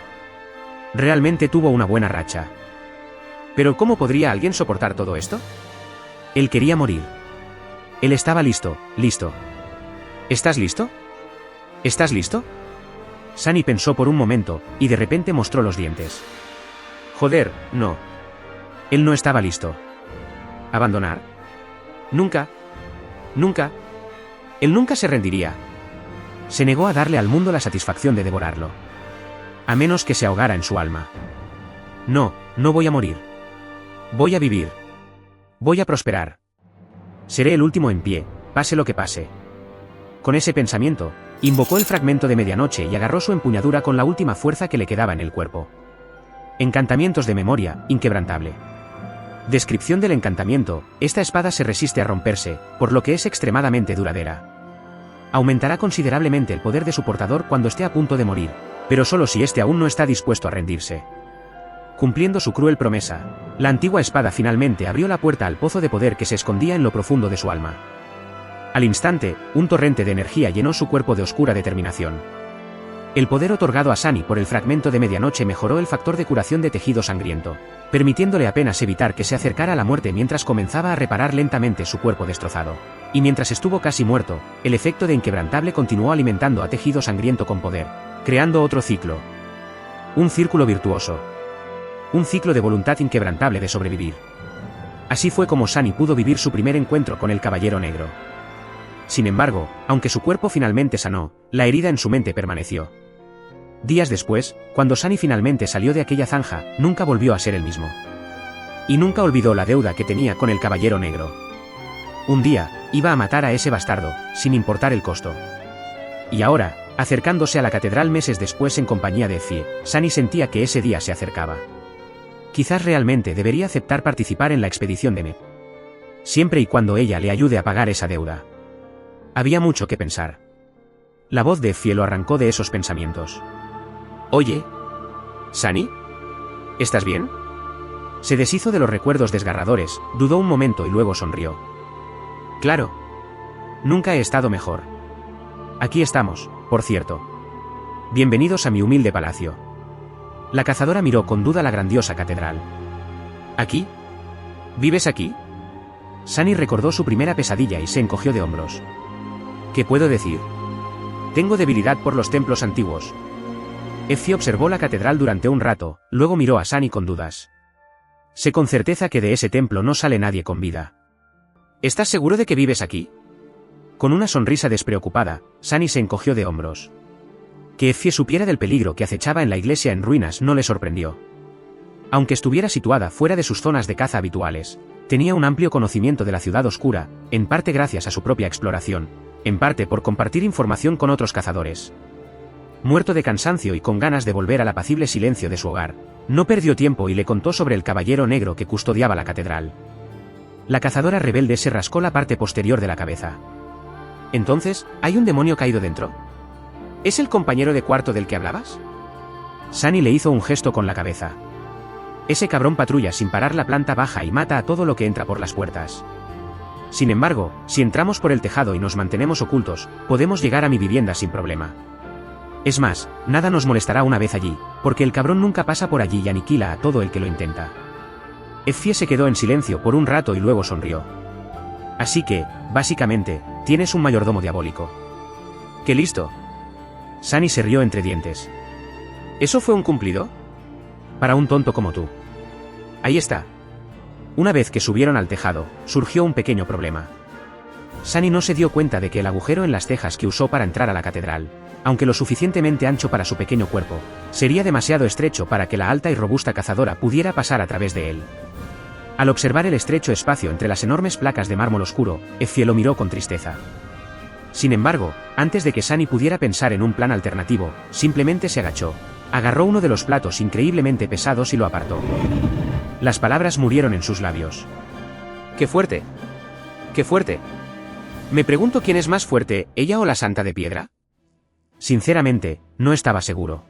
Realmente tuvo una buena racha. Pero ¿cómo podría alguien soportar todo esto? Él quería morir. Él estaba listo, listo. ¿Estás listo? ¿Estás listo? Sunny pensó por un momento, y de repente mostró los dientes. Joder, no. Él no estaba listo. ¿Abandonar? Nunca. Nunca. Él nunca se rendiría. Se negó a darle al mundo la satisfacción de devorarlo. A menos que se ahogara en su alma. No, no voy a morir. Voy a vivir. Voy a prosperar. Seré el último en pie, pase lo que pase. Con ese pensamiento, invocó el fragmento de medianoche y agarró su empuñadura con la última fuerza que le quedaba en el cuerpo. Encantamientos de memoria, inquebrantable. Descripción del encantamiento: esta espada se resiste a romperse, por lo que es extremadamente duradera. Aumentará considerablemente el poder de su portador cuando esté a punto de morir, pero solo si éste aún no está dispuesto a rendirse. Cumpliendo su cruel promesa, la antigua espada finalmente abrió la puerta al pozo de poder que se escondía en lo profundo de su alma. Al instante, un torrente de energía llenó su cuerpo de oscura determinación. El poder otorgado a Sunny por el fragmento de medianoche mejoró el factor de curación de tejido sangriento, permitiéndole apenas evitar que se acercara a la muerte mientras comenzaba a reparar lentamente su cuerpo destrozado. Y mientras estuvo casi muerto, el efecto de inquebrantable continuó alimentando a tejido sangriento con poder, creando otro ciclo. Un círculo virtuoso. Un ciclo de voluntad inquebrantable de sobrevivir. Así fue como Sunny pudo vivir su primer encuentro con el Caballero Negro. Sin embargo, aunque su cuerpo finalmente sanó, la herida en su mente permaneció. Días después, cuando Sunny finalmente salió de aquella zanja, nunca volvió a ser el mismo. Y nunca olvidó la deuda que tenía con el Caballero Negro. Un día, iba a matar a ese bastardo, sin importar el costo. Y ahora, acercándose a la catedral meses después en compañía de Effie, Sunny sentía que ese día se acercaba. Quizás realmente debería aceptar participar en la expedición de Nep. Siempre y cuando ella le ayude a pagar esa deuda. Había mucho que pensar. La voz de Effie lo arrancó de esos pensamientos. Oye, ¿Sunny? ¿Estás bien? Se deshizo de los recuerdos desgarradores, dudó un momento y luego sonrió. Claro. Nunca he estado mejor. Aquí estamos, por cierto. Bienvenidos a mi humilde palacio. La cazadora miró con duda la grandiosa catedral. ¿Aquí? ¿Vives aquí? Sunny recordó su primera pesadilla y se encogió de hombros. ¿Qué puedo decir? Tengo debilidad por los templos antiguos. Effie observó la catedral durante un rato, luego miró a Sunny con dudas. Sé con certeza que de ese templo no sale nadie con vida. ¿Estás seguro de que vives aquí? Con una sonrisa despreocupada, Sunny se encogió de hombros. Que Effie supiera del peligro que acechaba en la iglesia en ruinas no le sorprendió. Aunque estuviera situada fuera de sus zonas de caza habituales, tenía un amplio conocimiento de la ciudad oscura, en parte gracias a su propia exploración, en parte por compartir información con otros cazadores. Muerto de cansancio y con ganas de volver al apacible silencio de su hogar, no perdió tiempo y le contó sobre el Caballero Negro que custodiaba la catedral. La cazadora rebelde se rascó la parte posterior de la cabeza. Entonces, ¿hay un demonio caído dentro? ¿Es el compañero de cuarto del que hablabas? Sunny le hizo un gesto con la cabeza. Ese cabrón patrulla sin parar la planta baja y mata a todo lo que entra por las puertas. Sin embargo, si entramos por el tejado y nos mantenemos ocultos, podemos llegar a mi vivienda sin problema. Es más, nada nos molestará una vez allí, porque el cabrón nunca pasa por allí y aniquila a todo el que lo intenta. Effie se quedó en silencio por un rato y luego sonrió. Así que, básicamente, tienes un mayordomo diabólico. ¡Qué listo! Sunny se rió entre dientes. ¿Eso fue un cumplido? Para un tonto como tú. Ahí está. Una vez que subieron al tejado, surgió un pequeño problema. Sunny no se dio cuenta de que el agujero en las tejas que usó para entrar a la catedral, aunque lo suficientemente ancho para su pequeño cuerpo, sería demasiado estrecho para que la alta y robusta cazadora pudiera pasar a través de él. Al observar el estrecho espacio entre las enormes placas de mármol oscuro, Effie lo miró con tristeza. Sin embargo, antes de que Sunny pudiera pensar en un plan alternativo, simplemente se agachó, agarró uno de los platos increíblemente pesados y lo apartó. Las palabras murieron en sus labios. ¡Qué fuerte! ¡Qué fuerte! Me pregunto quién es más fuerte, ella o la Santa de Piedra. Sinceramente, no estaba seguro.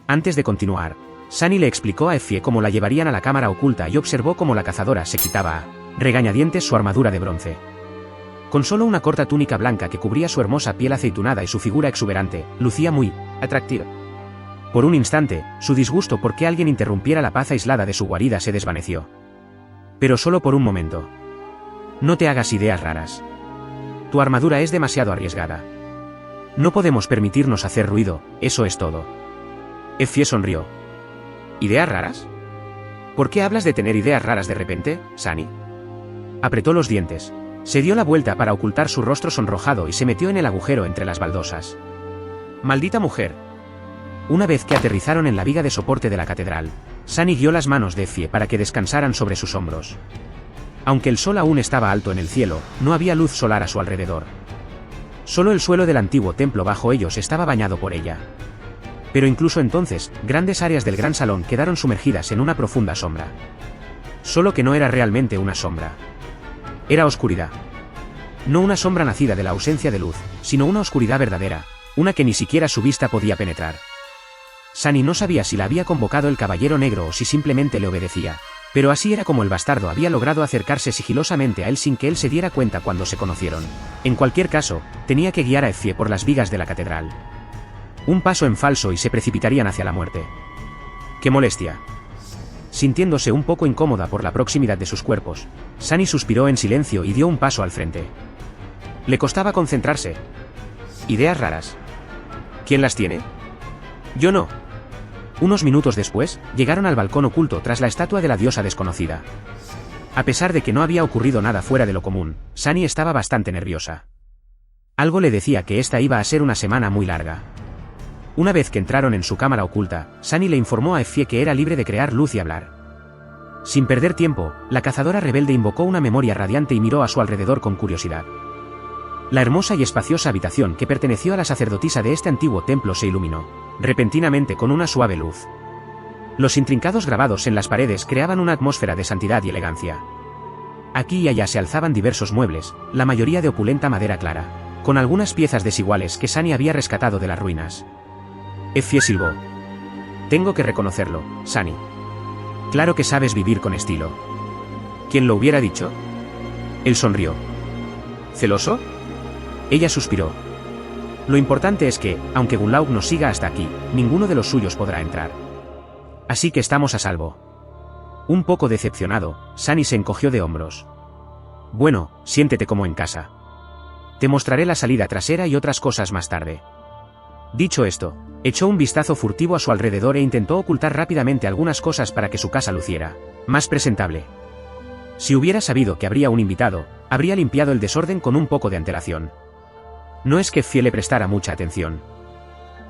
Antes de continuar, Sunny le explicó a Effie cómo la llevarían a la cámara oculta y observó cómo la cazadora se quitaba a regañadientes su armadura de bronce. Con solo una corta túnica blanca que cubría su hermosa piel aceitunada y su figura exuberante, lucía muy atractiva. Por un instante, su disgusto por que alguien interrumpiera la paz aislada de su guarida se desvaneció. Pero solo por un momento. No te hagas ideas raras. Tu armadura es demasiado arriesgada. No podemos permitirnos hacer ruido, eso es todo. Effie sonrió. ¿Ideas raras? ¿Por qué hablas de tener ideas raras de repente, Sunny? Apretó los dientes. Se dio la vuelta para ocultar su rostro sonrojado y se metió en el agujero entre las baldosas. Maldita mujer. Una vez que aterrizaron en la viga de soporte de la catedral, Sunny guió las manos de Effie para que descansaran sobre sus hombros. Aunque el sol aún estaba alto en el cielo, no había luz solar a su alrededor. Solo el suelo del antiguo templo bajo ellos estaba bañado por ella. Pero incluso entonces, grandes áreas del gran salón quedaron sumergidas en una profunda sombra. Solo que no era realmente una sombra. Era oscuridad. No una sombra nacida de la ausencia de luz, sino una oscuridad verdadera, una que ni siquiera su vista podía penetrar. Sunny no sabía si la había convocado el Caballero Negro o si simplemente le obedecía, pero así era como el bastardo había logrado acercarse sigilosamente a él sin que él se diera cuenta cuando se conocieron. En cualquier caso, tenía que guiar a Effie por las vigas de la catedral. Un paso en falso y se precipitarían hacia la muerte. ¡Qué molestia! Sintiéndose un poco incómoda por la proximidad de sus cuerpos, Sunny suspiró en silencio y dio un paso al frente. Le costaba concentrarse. ¿Ideas raras? ¿Quién las tiene? Yo no. Unos minutos después, llegaron al balcón oculto tras la estatua de la diosa desconocida. A pesar de que no había ocurrido nada fuera de lo común, Sunny estaba bastante nerviosa. Algo le decía que esta iba a ser una semana muy larga. Una vez que entraron en su cámara oculta, Sunny le informó a Effie que era libre de crear luz y hablar. Sin perder tiempo, la cazadora rebelde invocó una memoria radiante y miró a su alrededor con curiosidad. La hermosa y espaciosa habitación que perteneció a la sacerdotisa de este antiguo templo se iluminó, repentinamente con una suave luz. Los intrincados grabados en las paredes creaban una atmósfera de santidad y elegancia. Aquí y allá se alzaban diversos muebles, la mayoría de opulenta madera clara, con algunas piezas desiguales que Sunny había rescatado de las ruinas. Effie silbó. Tengo que reconocerlo, Sunny. Claro que sabes vivir con estilo. ¿Quién lo hubiera dicho? Él sonrió. ¿Celoso? Ella suspiró. Lo importante es que, aunque Gunlaug nos siga hasta aquí, ninguno de los suyos podrá entrar. Así que estamos a salvo. Un poco decepcionado, Sunny se encogió de hombros. Bueno, siéntete como en casa. Te mostraré la salida trasera y otras cosas más tarde. Dicho esto, echó un vistazo furtivo a su alrededor e intentó ocultar rápidamente algunas cosas para que su casa luciera más presentable. Si hubiera sabido que habría un invitado, habría limpiado el desorden con un poco de antelación. No es que Effie le prestara mucha atención.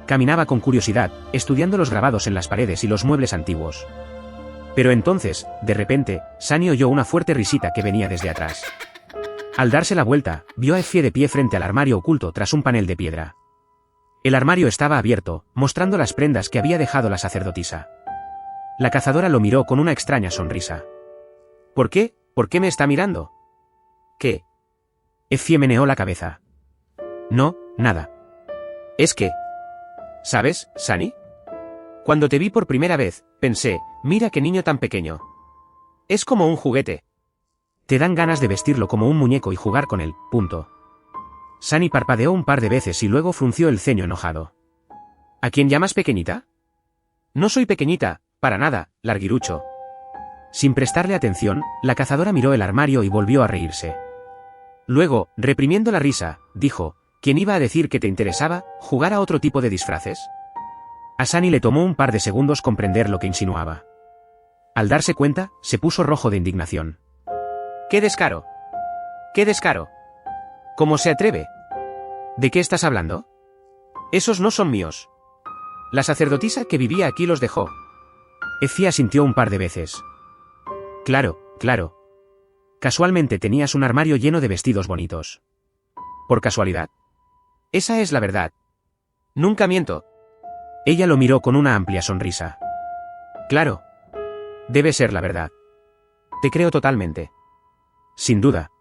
Caminaba con curiosidad, estudiando los grabados en las paredes y los muebles antiguos. Pero entonces, de repente, Sunny oyó una fuerte risita que venía desde atrás. Al darse la vuelta, vio a Effie de pie frente al armario oculto tras un panel de piedra. El armario estaba abierto, mostrando las prendas que había dejado la sacerdotisa. La cazadora lo miró con una extraña sonrisa. ¿Por qué? ¿Por qué me está mirando? ¿Qué? Effie meneó la cabeza. No, nada. Es que... ¿Sabes, Sunny? Cuando te vi por primera vez, pensé, mira qué niño tan pequeño. Es como un juguete. Te dan ganas de vestirlo como un muñeco y jugar con él, punto. Sunny parpadeó un par de veces y luego frunció el ceño enojado. ¿A quién llamas pequeñita? No soy pequeñita, para nada, larguirucho. Sin prestarle atención, la cazadora miró el armario y volvió a reírse. Luego, reprimiendo la risa, dijo, ¿quién iba a decir que te interesaba jugar a otro tipo de disfraces? A Sunny le tomó un par de segundos comprender lo que insinuaba. Al darse cuenta, se puso rojo de indignación. ¡Qué descaro! ¡Qué descaro! ¿Cómo se atreve? ¿De qué estás hablando? Esos no son míos. La sacerdotisa que vivía aquí los dejó. Effie asintió un par de veces. Claro, claro. Casualmente tenías un armario lleno de vestidos bonitos. ¿Por casualidad? Esa es la verdad. Nunca miento. Ella lo miró con una amplia sonrisa. Claro. Debe ser la verdad. Te creo totalmente. Sin duda.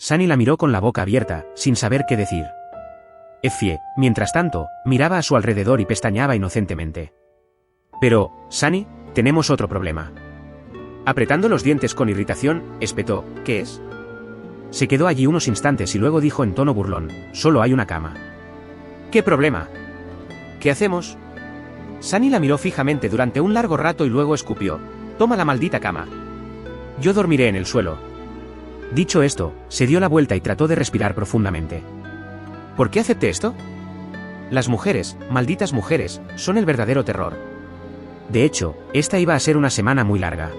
Sunny la miró con la boca abierta, sin saber qué decir. Effie, mientras tanto, miraba a su alrededor y pestañeaba inocentemente. Pero, Sunny, tenemos otro problema. Apretando los dientes con irritación, espetó, ¿qué es? Se quedó allí unos instantes y luego dijo en tono burlón, solo hay una cama. ¿Qué problema? ¿Qué hacemos? Sunny la miró fijamente durante un largo rato y luego escupió. «Toma la maldita cama. Yo dormiré en el suelo». Dicho esto, se dio la vuelta y trató de respirar profundamente. ¿Por qué acepté esto? Las mujeres, malditas mujeres, son el verdadero terror. De hecho, esta iba a ser una semana muy larga.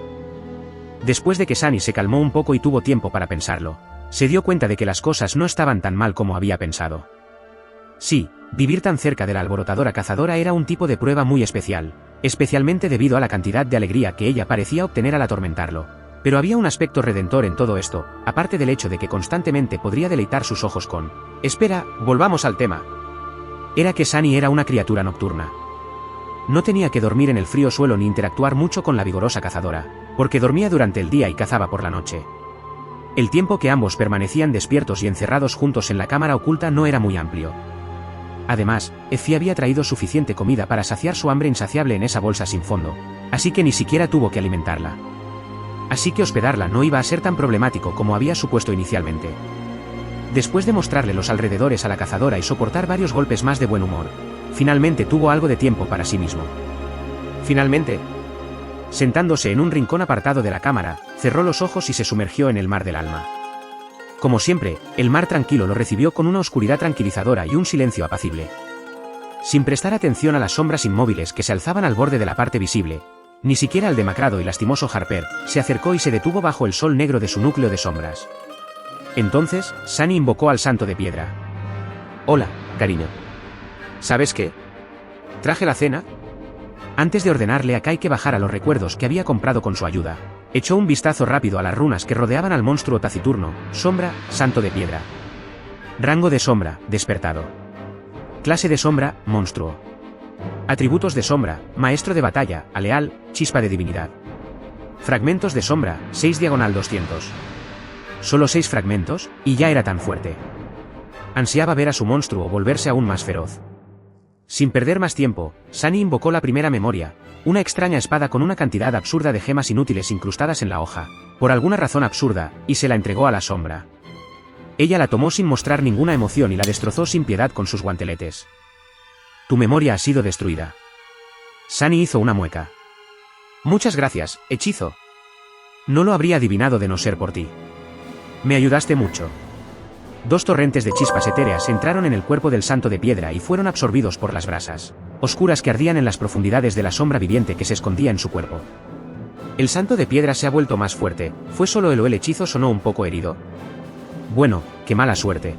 Después de que Sunny se calmó un poco y tuvo tiempo para pensarlo, se dio cuenta de que las cosas no estaban tan mal como había pensado. Sí, vivir tan cerca de la alborotadora cazadora era un tipo de prueba muy especial, especialmente debido a la cantidad de alegría que ella parecía obtener al atormentarlo. Pero había un aspecto redentor en todo esto, aparte del hecho de que constantemente podría deleitar sus ojos con... Espera, volvamos al tema. Era que Sunny era una criatura nocturna. No tenía que dormir en el frío suelo ni interactuar mucho con la vigorosa cazadora, porque dormía durante el día y cazaba por la noche. El tiempo que ambos permanecían despiertos y encerrados juntos en la cámara oculta no era muy amplio. Además, Effie había traído suficiente comida para saciar su hambre insaciable en esa bolsa sin fondo, así que ni siquiera tuvo que alimentarla. Así que hospedarla no iba a ser tan problemático como había supuesto inicialmente. Después de mostrarle los alrededores a la cazadora y soportar varios golpes más de buen humor, finalmente tuvo algo de tiempo para sí mismo. Finalmente, sentándose en un rincón apartado de la cámara, cerró los ojos y se sumergió en el mar del alma. Como siempre, el mar tranquilo lo recibió con una oscuridad tranquilizadora y un silencio apacible. Sin prestar atención a las sombras inmóviles que se alzaban al borde de la parte visible, ni siquiera al demacrado y lastimoso Harper, se acercó y se detuvo bajo el sol negro de su núcleo de sombras. Entonces, Sunny invocó al santo de piedra. «Hola, cariño. ¿Sabes qué? Traje la cena». Antes de ordenarle a Kai que bajara los recuerdos que había comprado con su ayuda, echó un vistazo rápido a las runas que rodeaban al monstruo taciturno: sombra, santo de piedra. Rango de sombra, despertado. Clase de sombra, monstruo. Atributos de sombra: maestro de batalla, aleal, chispa de divinidad. Fragmentos de sombra: 6/200. Solo 6 fragmentos, y ya era tan fuerte. Ansiaba ver a su monstruo volverse aún más feroz. Sin perder más tiempo, Sunny invocó la primera memoria, una extraña espada con una cantidad absurda de gemas inútiles incrustadas en la hoja, por alguna razón absurda, y se la entregó a la sombra. Ella la tomó sin mostrar ninguna emoción y la destrozó sin piedad con sus guanteletes. «Tu memoria ha sido destruida». Sunny hizo una mueca. «Muchas gracias, hechizo. No lo habría adivinado de no ser por ti. Me ayudaste mucho». 2 torrentes de chispas etéreas entraron en el cuerpo del santo de piedra y fueron absorbidos por las brasas oscuras que ardían en las profundidades de la sombra viviente que se escondía en su cuerpo. El santo de piedra se ha vuelto más fuerte. ¿Fue solo él o el hechizo sonó un poco herido? Bueno, qué mala suerte.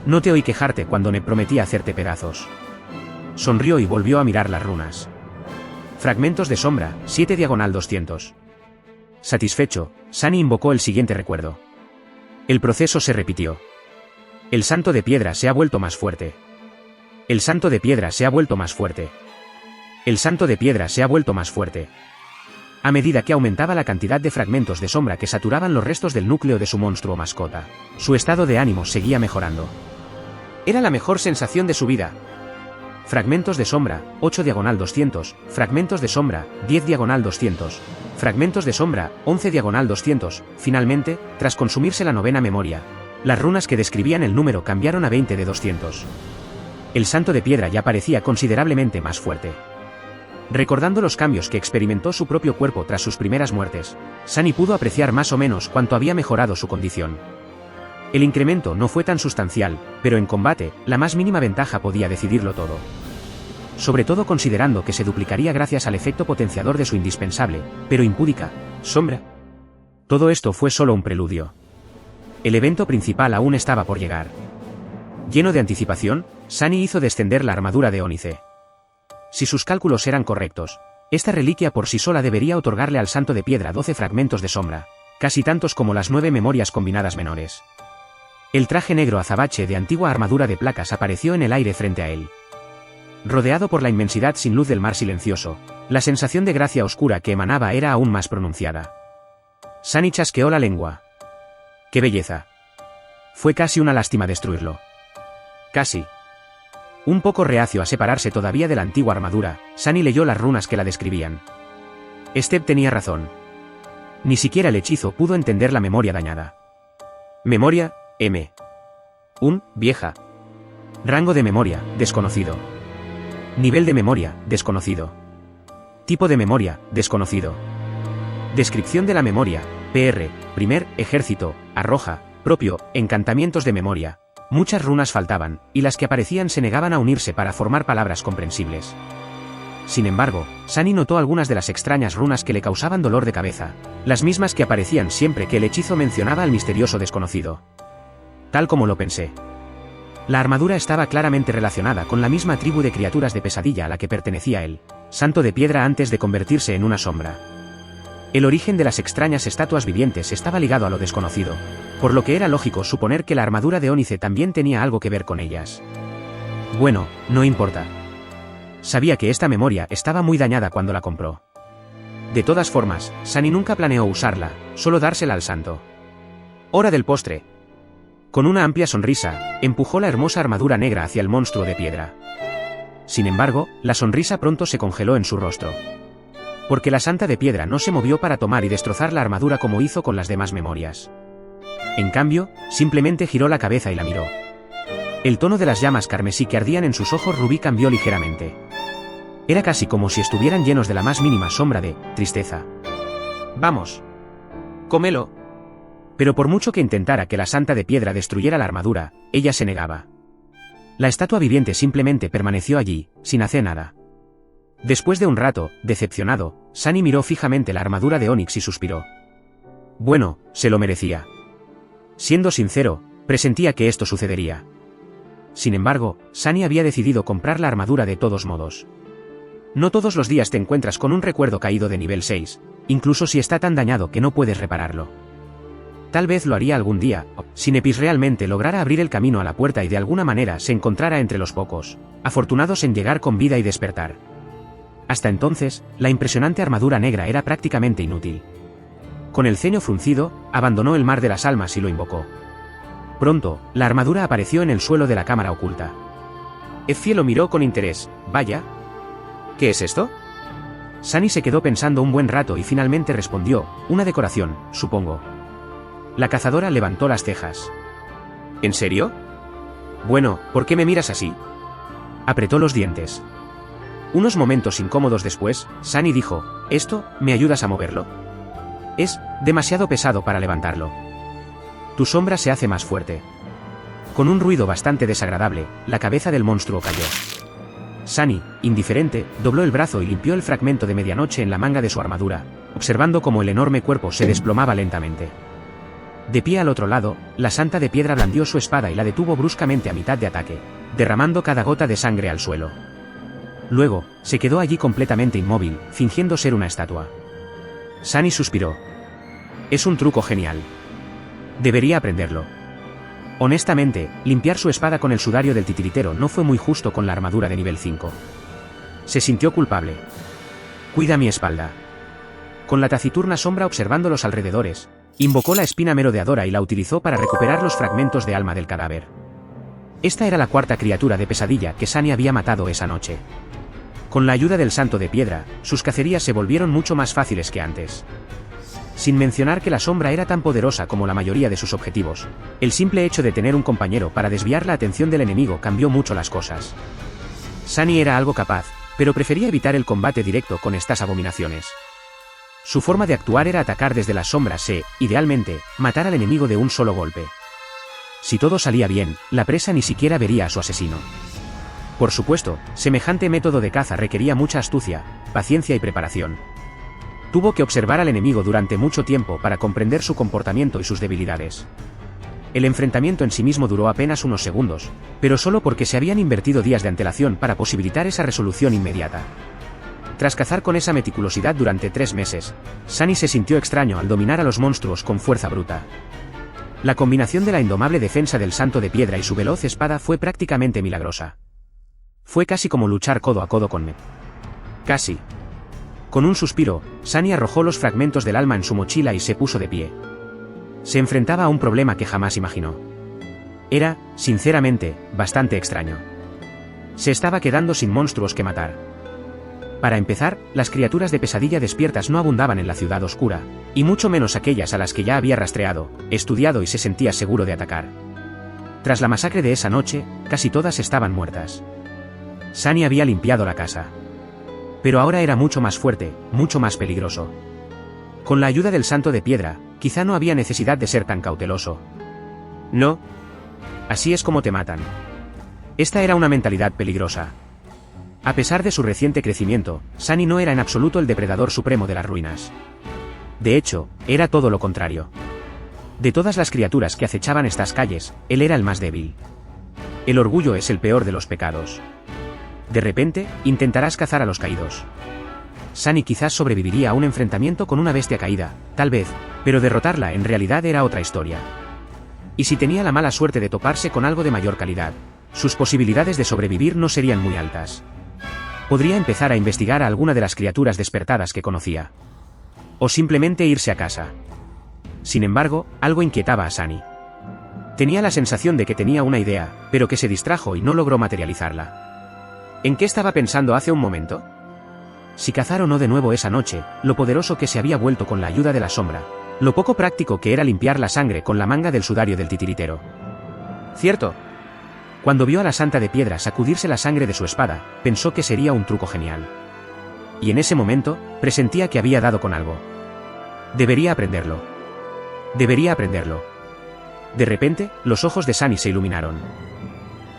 No te oí quejarte cuando me prometí hacerte pedazos. Sonrió y volvió a mirar las runas. Fragmentos de sombra, 7/200. Satisfecho, Sunny invocó el siguiente recuerdo. El proceso se repitió. El santo de piedra se ha vuelto más fuerte. El santo de piedra se ha vuelto más fuerte. El santo de piedra se ha vuelto más fuerte. A medida que aumentaba la cantidad de fragmentos de sombra que saturaban los restos del núcleo de su monstruo mascota, su estado de ánimo seguía mejorando. Era la mejor sensación de su vida. Fragmentos de sombra, 8/200, fragmentos de sombra, 10/200, fragmentos de sombra, 11/200, finalmente, tras consumirse la 9ª memoria, las runas que describían el número cambiaron a 20/200. El santo de piedra ya parecía considerablemente más fuerte. Recordando los cambios que experimentó su propio cuerpo tras sus primeras muertes, Sunny pudo apreciar más o menos cuánto había mejorado su condición. El incremento no fue tan sustancial, pero en combate, la más mínima ventaja podía decidirlo todo. Sobre todo considerando que se duplicaría gracias al efecto potenciador de su indispensable, pero impúdica, sombra. Todo esto fue solo un preludio. El evento principal aún estaba por llegar. Lleno de anticipación, Sunny hizo descender la armadura de ónice. Si sus cálculos eran correctos, esta reliquia por sí sola debería otorgarle al santo de piedra 12 fragmentos de sombra, casi tantos como las 9 memorias combinadas menores. El traje negro azabache de antigua armadura de placas apareció en el aire frente a él. Rodeado por la inmensidad sin luz del mar silencioso, la sensación de gracia oscura que emanaba era aún más pronunciada. Sunny chasqueó la lengua. ¡Qué belleza! Fue casi una lástima destruirlo. Casi. Un poco reacio a separarse todavía de la antigua armadura, Sunny leyó las runas que la describían. Step tenía razón. Ni siquiera el hechizo pudo entender la memoria dañada. Memoria, M. Vieja. Rango de memoria, desconocido. Nivel de memoria, desconocido. Tipo de memoria, desconocido. Descripción de la memoria, PR, primer ejército, arroja, propio, encantamientos de memoria. Muchas runas faltaban, y las que aparecían se negaban a unirse para formar palabras comprensibles. Sin embargo, Sunny notó algunas de las extrañas runas que le causaban dolor de cabeza, las mismas que aparecían siempre que el hechizo mencionaba al misterioso desconocido. Tal como lo pensé. La armadura estaba claramente relacionada con la misma tribu de criaturas de pesadilla a la que pertenecía el Santo de Piedra antes de convertirse en una sombra. El origen de las extrañas estatuas vivientes estaba ligado a lo desconocido, por lo que era lógico suponer que la armadura de ónice también tenía algo que ver con ellas. Bueno, no importa. Sabía que esta memoria estaba muy dañada cuando la compró. De todas formas, Sunny nunca planeó usarla, solo dársela al santo. Hora del postre. Con una amplia sonrisa, empujó la hermosa armadura negra hacia el monstruo de piedra. Sin embargo, la sonrisa pronto se congeló en su rostro. Porque la santa de piedra no se movió para tomar y destrozar la armadura como hizo con las demás memorias. En cambio, simplemente giró la cabeza y la miró. El tono de las llamas carmesí que ardían en sus ojos rubí cambió ligeramente. Era casi como si estuvieran llenos de la más mínima sombra de tristeza. «Vamos. Cómelo». Pero por mucho que intentara que la santa de piedra destruyera la armadura, ella se negaba. La estatua viviente simplemente permaneció allí, sin hacer nada. Después de un rato, decepcionado, Sunny miró fijamente la armadura de Onix y suspiró. Bueno, se lo merecía. Siendo sincero, presentía que esto sucedería. Sin embargo, Sunny había decidido comprar la armadura de todos modos. No todos los días te encuentras con un recuerdo caído de nivel 6, incluso si está tan dañado que no puedes repararlo. Tal vez lo haría algún día, si Nepis realmente lograra abrir el camino a la puerta y de alguna manera se encontrara entre los pocos afortunados en llegar con vida y despertar. Hasta entonces, la impresionante armadura negra era prácticamente inútil. Con el ceño fruncido, abandonó el mar de las almas y lo invocó. Pronto, la armadura apareció en el suelo de la cámara oculta. Effie lo miró con interés. «Vaya. ¿Qué es esto?» Sunny se quedó pensando un buen rato y finalmente respondió, «Una decoración, supongo». La cazadora levantó las cejas. ¿En serio? Bueno, ¿por qué me miras así? Apretó los dientes. Unos momentos incómodos después, Sunny dijo, «¿Esto, me ayudas a moverlo?» «Es demasiado pesado para levantarlo». «Tu sombra se hace más fuerte». Con un ruido bastante desagradable, la cabeza del monstruo cayó. Sunny, indiferente, dobló el brazo y limpió el fragmento de medianoche en la manga de su armadura, observando cómo el enorme cuerpo se desplomaba lentamente. De pie al otro lado, la santa de piedra blandió su espada y la detuvo bruscamente a mitad de ataque, derramando cada gota de sangre al suelo. Luego, se quedó allí completamente inmóvil, fingiendo ser una estatua. Sunny suspiró. Es un truco genial. Debería aprenderlo. Honestamente, limpiar su espada con el sudario del titiritero no fue muy justo con la armadura de nivel 5. Se sintió culpable. Cuida mi espalda. Con la taciturna sombra observando los alrededores, invocó la espina merodeadora y la utilizó para recuperar los fragmentos de alma del cadáver. Esta era la cuarta criatura de pesadilla que Sunny había matado esa noche. Con la ayuda del santo de piedra, sus cacerías se volvieron mucho más fáciles que antes. Sin mencionar que la sombra era tan poderosa como la mayoría de sus objetivos, el simple hecho de tener un compañero para desviar la atención del enemigo cambió mucho las cosas. Sunny era algo capaz, pero prefería evitar el combate directo con estas abominaciones. Su forma de actuar era atacar desde las sombras e, idealmente, matar al enemigo de un solo golpe. Si todo salía bien, la presa ni siquiera vería a su asesino. Por supuesto, semejante método de caza requería mucha astucia, paciencia y preparación. Tuvo que observar al enemigo durante mucho tiempo para comprender su comportamiento y sus debilidades. El enfrentamiento en sí mismo duró apenas unos segundos, pero solo porque se habían invertido días de antelación para posibilitar esa resolución inmediata. Tras cazar con esa meticulosidad durante 3 meses, Sunny se sintió extraño al dominar a los monstruos con fuerza bruta. La combinación de la indomable defensa del santo de piedra y su veloz espada fue prácticamente milagrosa. Fue casi como luchar codo a codo con Mep. Casi. Con un suspiro, Sunny arrojó los fragmentos del alma en su mochila y se puso de pie. Se enfrentaba a un problema que jamás imaginó. Era, sinceramente, bastante extraño. Se estaba quedando sin monstruos que matar. Para empezar, las criaturas de pesadilla despiertas no abundaban en la ciudad oscura, y mucho menos aquellas a las que ya había rastreado, estudiado y se sentía seguro de atacar. Tras la masacre de esa noche, casi todas estaban muertas. Sunny había limpiado la casa. Pero ahora era mucho más fuerte, mucho más peligroso. Con la ayuda del santo de piedra, quizá no había necesidad de ser tan cauteloso. No. Así es como te matan. Esta era una mentalidad peligrosa. A pesar de su reciente crecimiento, Sunny no era en absoluto el depredador supremo de las ruinas. De hecho, era todo lo contrario. De todas las criaturas que acechaban estas calles, él era el más débil. El orgullo es el peor de los pecados. De repente, intentarás cazar a los caídos. Sunny quizás sobreviviría a un enfrentamiento con una bestia caída, tal vez, pero derrotarla en realidad era otra historia. Y si tenía la mala suerte de toparse con algo de mayor calidad, sus posibilidades de sobrevivir no serían muy altas. Podría empezar a investigar a alguna de las criaturas despertadas que conocía. O simplemente irse a casa. Sin embargo, algo inquietaba a Sunny. Tenía la sensación de que tenía una idea, pero que se distrajo y no logró materializarla. ¿En qué estaba pensando hace un momento? Si cazar o no de nuevo esa noche, lo poderoso que se había vuelto con la ayuda de la sombra, lo poco práctico que era limpiar la sangre con la manga del sudario del titiritero. Cierto. Cuando vio a la santa de piedra sacudirse la sangre de su espada, pensó que sería un truco genial. Y en ese momento, presentía que había dado con algo. Debería aprenderlo. Debería aprenderlo. De repente, los ojos de Sunny se iluminaron.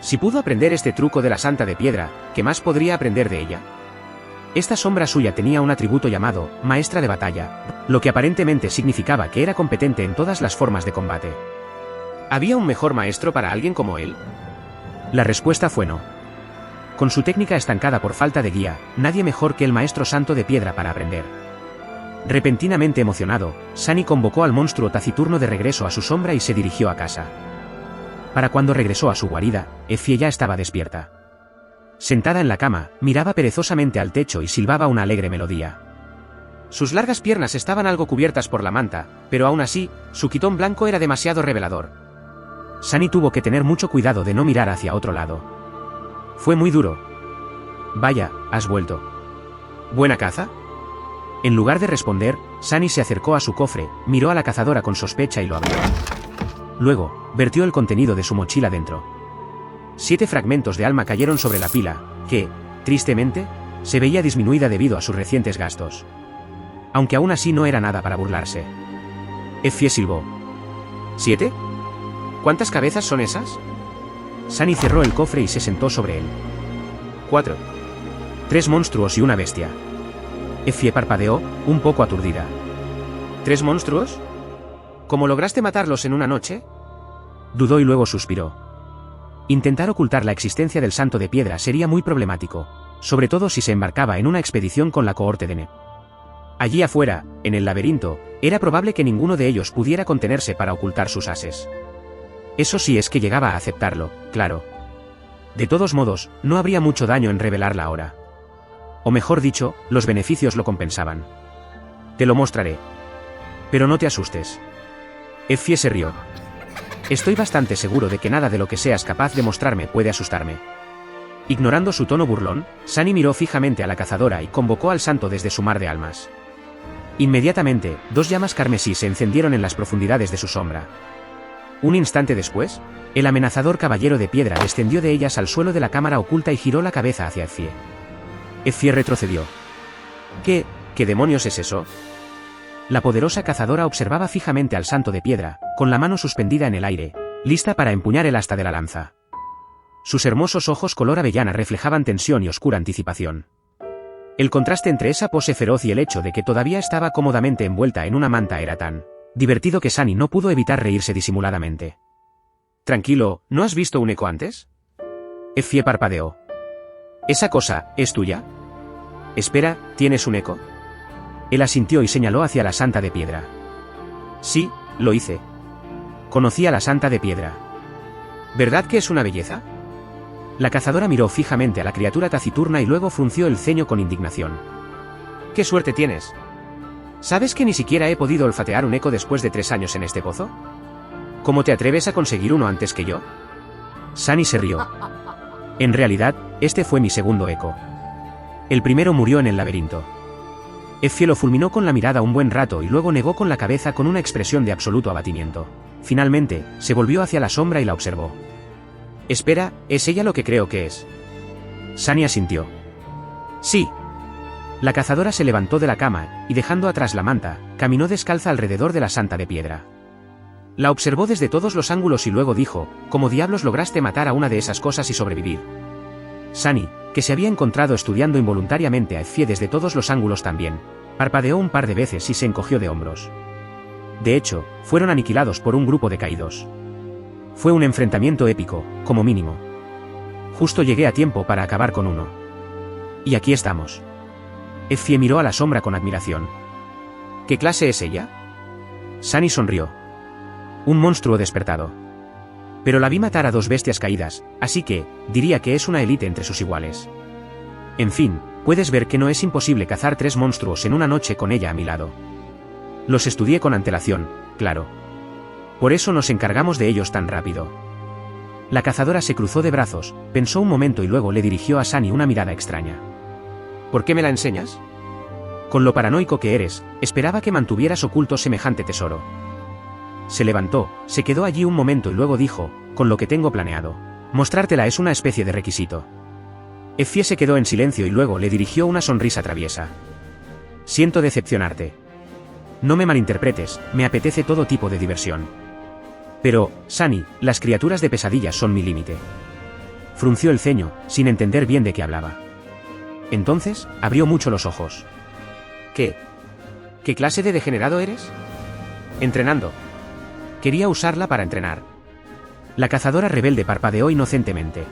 Si pudo aprender este truco de la santa de piedra, ¿qué más podría aprender de ella? Esta sombra suya tenía un atributo llamado maestra de batalla, lo que aparentemente significaba que era competente en todas las formas de combate. ¿Había un mejor maestro para alguien como él? La respuesta fue no. Con su técnica estancada por falta de guía, nadie mejor que el maestro santo de piedra para aprender. Repentinamente emocionado, Sunny convocó al monstruo taciturno de regreso a su sombra y se dirigió a casa. Para cuando regresó a su guarida, Effie ya estaba despierta. Sentada en la cama, miraba perezosamente al techo y silbaba una alegre melodía. Sus largas piernas estaban algo cubiertas por la manta, pero aún así, su quitón blanco era demasiado revelador. Sunny tuvo que tener mucho cuidado de no mirar hacia otro lado. Fue muy duro. Vaya, has vuelto. ¿Buena caza? En lugar de responder, Sunny se acercó a su cofre, miró a la cazadora con sospecha y lo abrió. Luego, vertió el contenido de su mochila dentro. 7 fragmentos de alma cayeron sobre la pila, que, tristemente, se veía disminuida debido a sus recientes gastos. Aunque aún así no era nada para burlarse. Effie silbó. ¿7? ¿Cuántas cabezas son esas? Sunny cerró el cofre y se sentó sobre él. 4. 3 monstruos y una bestia. Effie parpadeó, un poco aturdida. ¿3 monstruos? ¿Cómo lograste matarlos en una noche? Dudó y luego suspiró. Intentar ocultar la existencia del santo de piedra sería muy problemático, sobre todo si se embarcaba en una expedición con la cohorte de Nep. Allí afuera, en el laberinto, era probable que ninguno de ellos pudiera contenerse para ocultar sus ases. Eso sí es que llegaba a aceptarlo, claro. De todos modos, no habría mucho daño en revelarla ahora. O mejor dicho, los beneficios lo compensaban. Te lo mostraré. Pero no te asustes. Effie se rió. Estoy bastante seguro de que nada de lo que seas capaz de mostrarme puede asustarme. Ignorando su tono burlón, Sunny miró fijamente a la cazadora y convocó al santo desde su mar de almas. Inmediatamente, 2 llamas carmesí se encendieron en las profundidades de su sombra. Un instante después, el amenazador caballero de piedra descendió de ellas al suelo de la cámara oculta y giró la cabeza hacia Effie. Effie retrocedió. ¿Qué demonios es eso? La poderosa cazadora observaba fijamente al santo de piedra, con la mano suspendida en el aire, lista para empuñar el asta de la lanza. Sus hermosos ojos color avellana reflejaban tensión y oscura anticipación. El contraste entre esa pose feroz y el hecho de que todavía estaba cómodamente envuelta en una manta era tan divertido que Sunny no pudo evitar reírse disimuladamente. Tranquilo, ¿no has visto un eco antes? Effie parpadeó. ¿Esa cosa es tuya? Espera, ¿tienes un eco? Él asintió y señaló hacia la santa de piedra. Sí, lo hice. Conocí a la santa de piedra. ¿Verdad que es una belleza? La cazadora miró fijamente a la criatura taciturna y luego frunció el ceño con indignación. ¡Qué suerte tienes! ¿Sabes que ni siquiera he podido olfatear un eco después de 3 años en este pozo? ¿Cómo te atreves a conseguir uno antes que yo? Sunny se rió. En realidad, este fue mi segundo eco. El primero murió en el laberinto. Effie lo fulminó con la mirada un buen rato y luego negó con la cabeza con una expresión de absoluto abatimiento. Finalmente, se volvió hacia la sombra y la observó. Espera, ¿es ella lo que creo que es? Sunny asintió. Sí. La cazadora se levantó de la cama, y dejando atrás la manta, caminó descalza alrededor de la santa de piedra. La observó desde todos los ángulos y luego dijo, ¿cómo diablos lograste matar a una de esas cosas y sobrevivir? Sunny, que se había encontrado estudiando involuntariamente a Effie desde todos los ángulos también, parpadeó un par de veces y se encogió de hombros. De hecho, fueron aniquilados por un grupo de caídos. Fue un enfrentamiento épico, como mínimo. Justo llegué a tiempo para acabar con uno. Y aquí estamos. Effie miró a la sombra con admiración. ¿Qué clase es ella? Sunny sonrió. Un monstruo despertado. Pero la vi matar a 2 bestias caídas, así que, diría que es una élite entre sus iguales. En fin, puedes ver que no es imposible cazar 3 monstruos en una noche con ella a mi lado. Los estudié con antelación, claro. Por eso nos encargamos de ellos tan rápido. La cazadora se cruzó de brazos, pensó un momento y luego le dirigió a Sunny una mirada extraña. ¿Por qué me la enseñas? Con lo paranoico que eres, esperaba que mantuvieras oculto semejante tesoro. Se levantó, se quedó allí un momento y luego dijo, con lo que tengo planeado. Mostrártela es una especie de requisito. Effie se quedó en silencio y luego le dirigió una sonrisa traviesa. Siento decepcionarte. No me malinterpretes, me apetece todo tipo de diversión. Pero, Sunny, las criaturas de pesadillas son mi límite. Frunció el ceño, sin entender bien de qué hablaba. Entonces, abrió mucho los ojos. ¿Qué? ¿Qué clase de degenerado eres? Entrenando. Quería usarla para entrenar. La cazadora rebelde parpadeó inocentemente.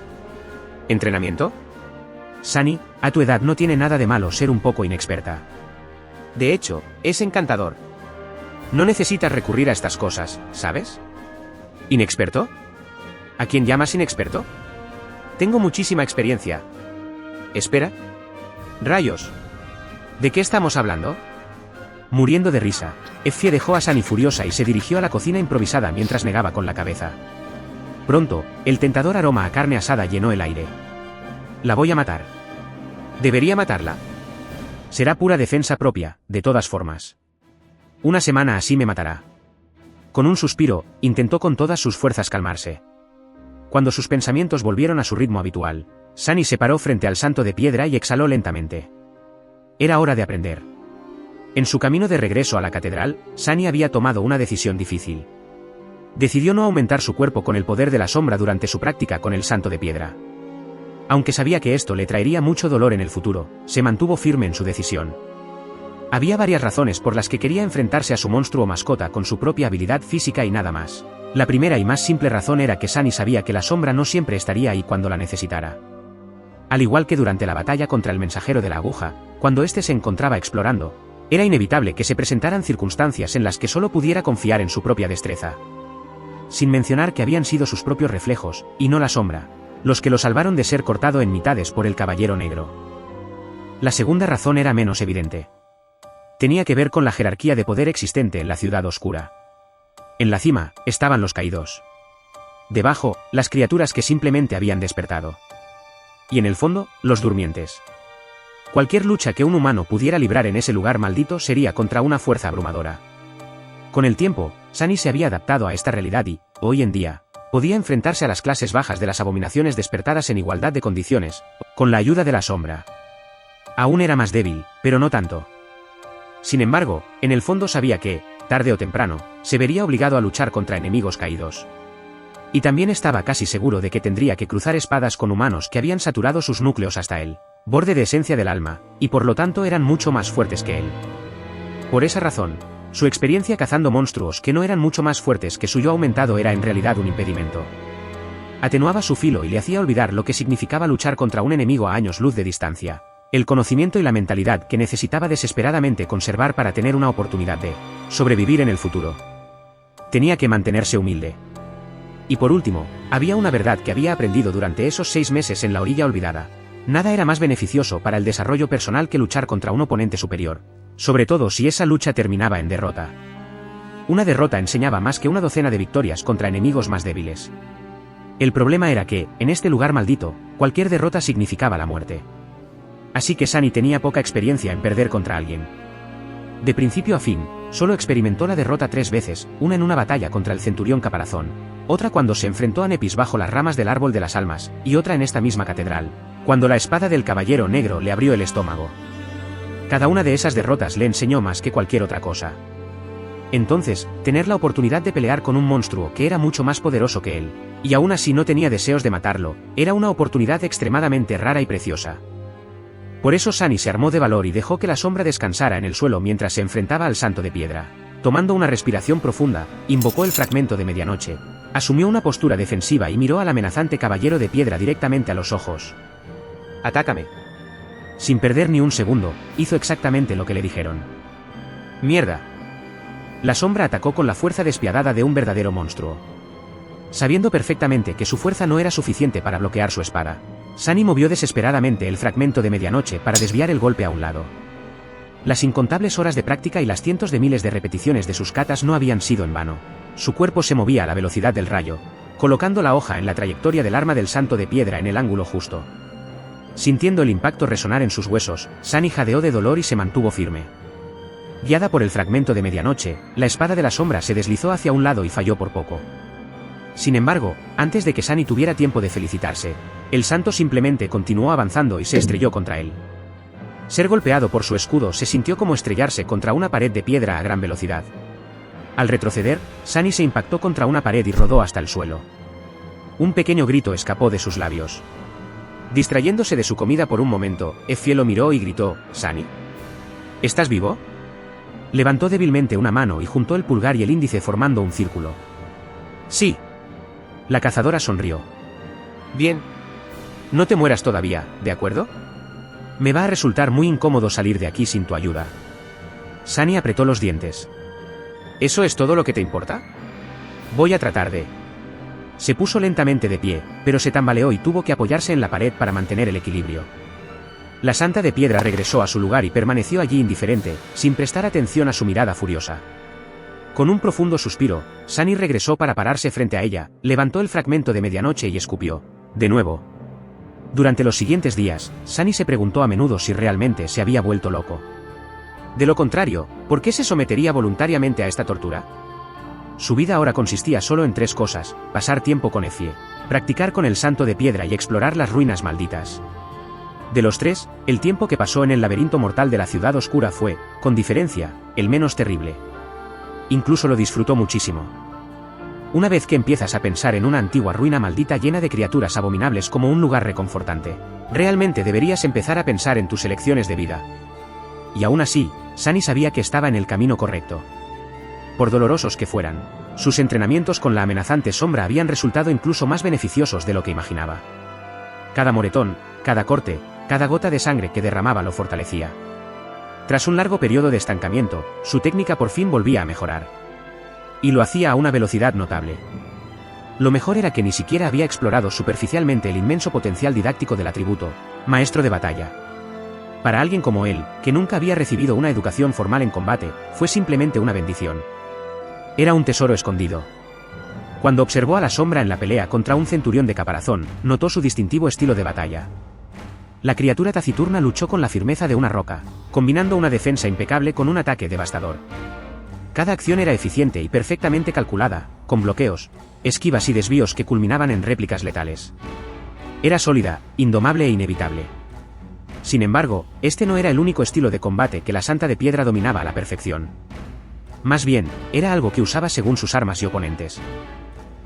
¿Entrenamiento? Sunny, a tu edad no tiene nada de malo ser un poco inexperta. De hecho, es encantador. No necesitas recurrir a estas cosas, ¿sabes? ¿Inexperto? ¿A quién llamas inexperto? Tengo muchísima experiencia. Espera. Rayos. ¿De qué estamos hablando? Muriendo de risa, Effie dejó a Sunny furiosa y se dirigió a la cocina improvisada mientras negaba con la cabeza. Pronto, el tentador aroma a carne asada llenó el aire. La voy a matar. ¿Debería matarla? Será pura defensa propia, de todas formas. Una semana así me matará. Con un suspiro, intentó con todas sus fuerzas calmarse. Cuando sus pensamientos volvieron a su ritmo habitual, Sunny se paró frente al santo de piedra y exhaló lentamente. Era hora de aprender. En su camino de regreso a la catedral, Sunny había tomado una decisión difícil. Decidió no aumentar su cuerpo con el poder de la sombra durante su práctica con el santo de piedra. Aunque sabía que esto le traería mucho dolor en el futuro, se mantuvo firme en su decisión. Había varias razones por las que quería enfrentarse a su monstruo mascota con su propia habilidad física y nada más. La primera y más simple razón era que Sunny sabía que la sombra no siempre estaría ahí cuando la necesitara. Al igual que durante la batalla contra el mensajero de la aguja, cuando éste se encontraba explorando, era inevitable que se presentaran circunstancias en las que solo pudiera confiar en su propia destreza. Sin mencionar que habían sido sus propios reflejos, y no la sombra, los que lo salvaron de ser cortado en mitades por el Caballero Negro. La segunda razón era menos evidente. Tenía que ver con la jerarquía de poder existente en la ciudad oscura. En la cima, estaban los caídos. Debajo, las criaturas que simplemente habían despertado. Y en el fondo, los durmientes. Cualquier lucha que un humano pudiera librar en ese lugar maldito sería contra una fuerza abrumadora. Con el tiempo, Sunny se había adaptado a esta realidad y, hoy en día, podía enfrentarse a las clases bajas de las abominaciones despertadas en igualdad de condiciones, con la ayuda de la sombra. Aún era más débil, pero no tanto. Sin embargo, en el fondo sabía que, tarde o temprano, se vería obligado a luchar contra enemigos caídos. Y también estaba casi seguro de que tendría que cruzar espadas con humanos que habían saturado sus núcleos hasta el borde de esencia del alma, y por lo tanto eran mucho más fuertes que él. Por esa razón, su experiencia cazando monstruos que no eran mucho más fuertes que su yo aumentado era en realidad un impedimento. Atenuaba su filo y le hacía olvidar lo que significaba luchar contra un enemigo a años luz de distancia, el conocimiento y la mentalidad que necesitaba desesperadamente conservar para tener una oportunidad de sobrevivir en el futuro. Tenía que mantenerse humilde. Y por último, había una verdad que había aprendido durante esos 6 meses en la orilla olvidada. Nada era más beneficioso para el desarrollo personal que luchar contra un oponente superior, sobre todo si esa lucha terminaba en derrota. Una derrota enseñaba más que una docena de victorias contra enemigos más débiles. El problema era que, en este lugar maldito, cualquier derrota significaba la muerte. Así que Sunny tenía poca experiencia en perder contra alguien. De principio a fin, solo experimentó la derrota 3 veces, una en una batalla contra el centurión Caparazón, otra cuando se enfrentó a Nepis bajo las ramas del árbol de las almas, y otra en esta misma catedral, cuando la espada del caballero negro le abrió el estómago. Cada una de esas derrotas le enseñó más que cualquier otra cosa. Entonces, tener la oportunidad de pelear con un monstruo que era mucho más poderoso que él, y aún así no tenía deseos de matarlo, era una oportunidad extremadamente rara y preciosa. Por eso Sunny se armó de valor y dejó que la sombra descansara en el suelo mientras se enfrentaba al santo de piedra. Tomando una respiración profunda, invocó el fragmento de medianoche, asumió una postura defensiva y miró al amenazante caballero de piedra directamente a los ojos. «Atácame». Sin perder ni un segundo, hizo exactamente lo que le dijeron. «Mierda». La sombra atacó con la fuerza despiadada de un verdadero monstruo. Sabiendo perfectamente que su fuerza no era suficiente para bloquear su espada, Sunny movió desesperadamente el fragmento de medianoche para desviar el golpe a un lado. Las incontables horas de práctica y las cientos de miles de repeticiones de sus katas no habían sido en vano. Su cuerpo se movía a la velocidad del rayo, colocando la hoja en la trayectoria del arma del santo de piedra en el ángulo justo. Sintiendo el impacto resonar en sus huesos, Sunny jadeó de dolor y se mantuvo firme. Guiada por el fragmento de medianoche, la espada de la sombra se deslizó hacia un lado y falló por poco. Sin embargo, antes de que Sunny tuviera tiempo de felicitarse, el santo simplemente continuó avanzando y se estrelló contra él. Ser golpeado por su escudo se sintió como estrellarse contra una pared de piedra a gran velocidad. Al retroceder, Sunny se impactó contra una pared y rodó hasta el suelo. Un pequeño grito escapó de sus labios. Distrayéndose de su comida por un momento, Effie lo miró y gritó: «Sunny, ¿estás vivo?». Levantó débilmente una mano y juntó el pulgar y el índice formando un círculo. «Sí». La cazadora sonrió. «Bien. No te mueras todavía, ¿de acuerdo? Me va a resultar muy incómodo salir de aquí sin tu ayuda». Sunny apretó los dientes. ¿Eso es todo lo que te importa? Voy a tratar de... Se puso lentamente de pie, pero se tambaleó y tuvo que apoyarse en la pared para mantener el equilibrio. La santa de piedra regresó a su lugar y permaneció allí indiferente, sin prestar atención a su mirada furiosa. Con un profundo suspiro, Sunny regresó para pararse frente a ella, levantó el fragmento de medianoche y escupió. De nuevo. Durante los siguientes días, Sunny se preguntó a menudo si realmente se había vuelto loco. De lo contrario, ¿por qué se sometería voluntariamente a esta tortura? Su vida ahora consistía solo en tres cosas: pasar tiempo con Effie, practicar con el santo de piedra y explorar las ruinas malditas. De los tres, el tiempo que pasó en el laberinto mortal de la ciudad oscura fue, con diferencia, el menos terrible. Incluso lo disfrutó muchísimo. Una vez que empiezas a pensar en una antigua ruina maldita llena de criaturas abominables como un lugar reconfortante, realmente deberías empezar a pensar en tus elecciones de vida. Y aún así, Sunny sabía que estaba en el camino correcto. Por dolorosos que fueran, sus entrenamientos con la amenazante sombra habían resultado incluso más beneficiosos de lo que imaginaba. Cada moretón, cada corte, cada gota de sangre que derramaba lo fortalecía. Tras un largo periodo de estancamiento, su técnica por fin volvía a mejorar. Y lo hacía a una velocidad notable. Lo mejor era que ni siquiera había explorado superficialmente el inmenso potencial didáctico del atributo, maestro de batalla. Para alguien como él, que nunca había recibido una educación formal en combate, fue simplemente una bendición. Era un tesoro escondido. Cuando observó a la sombra en la pelea contra un centurión de caparazón, notó su distintivo estilo de batalla. La criatura taciturna luchó con la firmeza de una roca, combinando una defensa impecable con un ataque devastador. Cada acción era eficiente y perfectamente calculada, con bloqueos, esquivas y desvíos que culminaban en réplicas letales. Era sólida, indomable e inevitable. Sin embargo, este no era el único estilo de combate que la Santa de Piedra dominaba a la perfección. Más bien, era algo que usaba según sus armas y oponentes.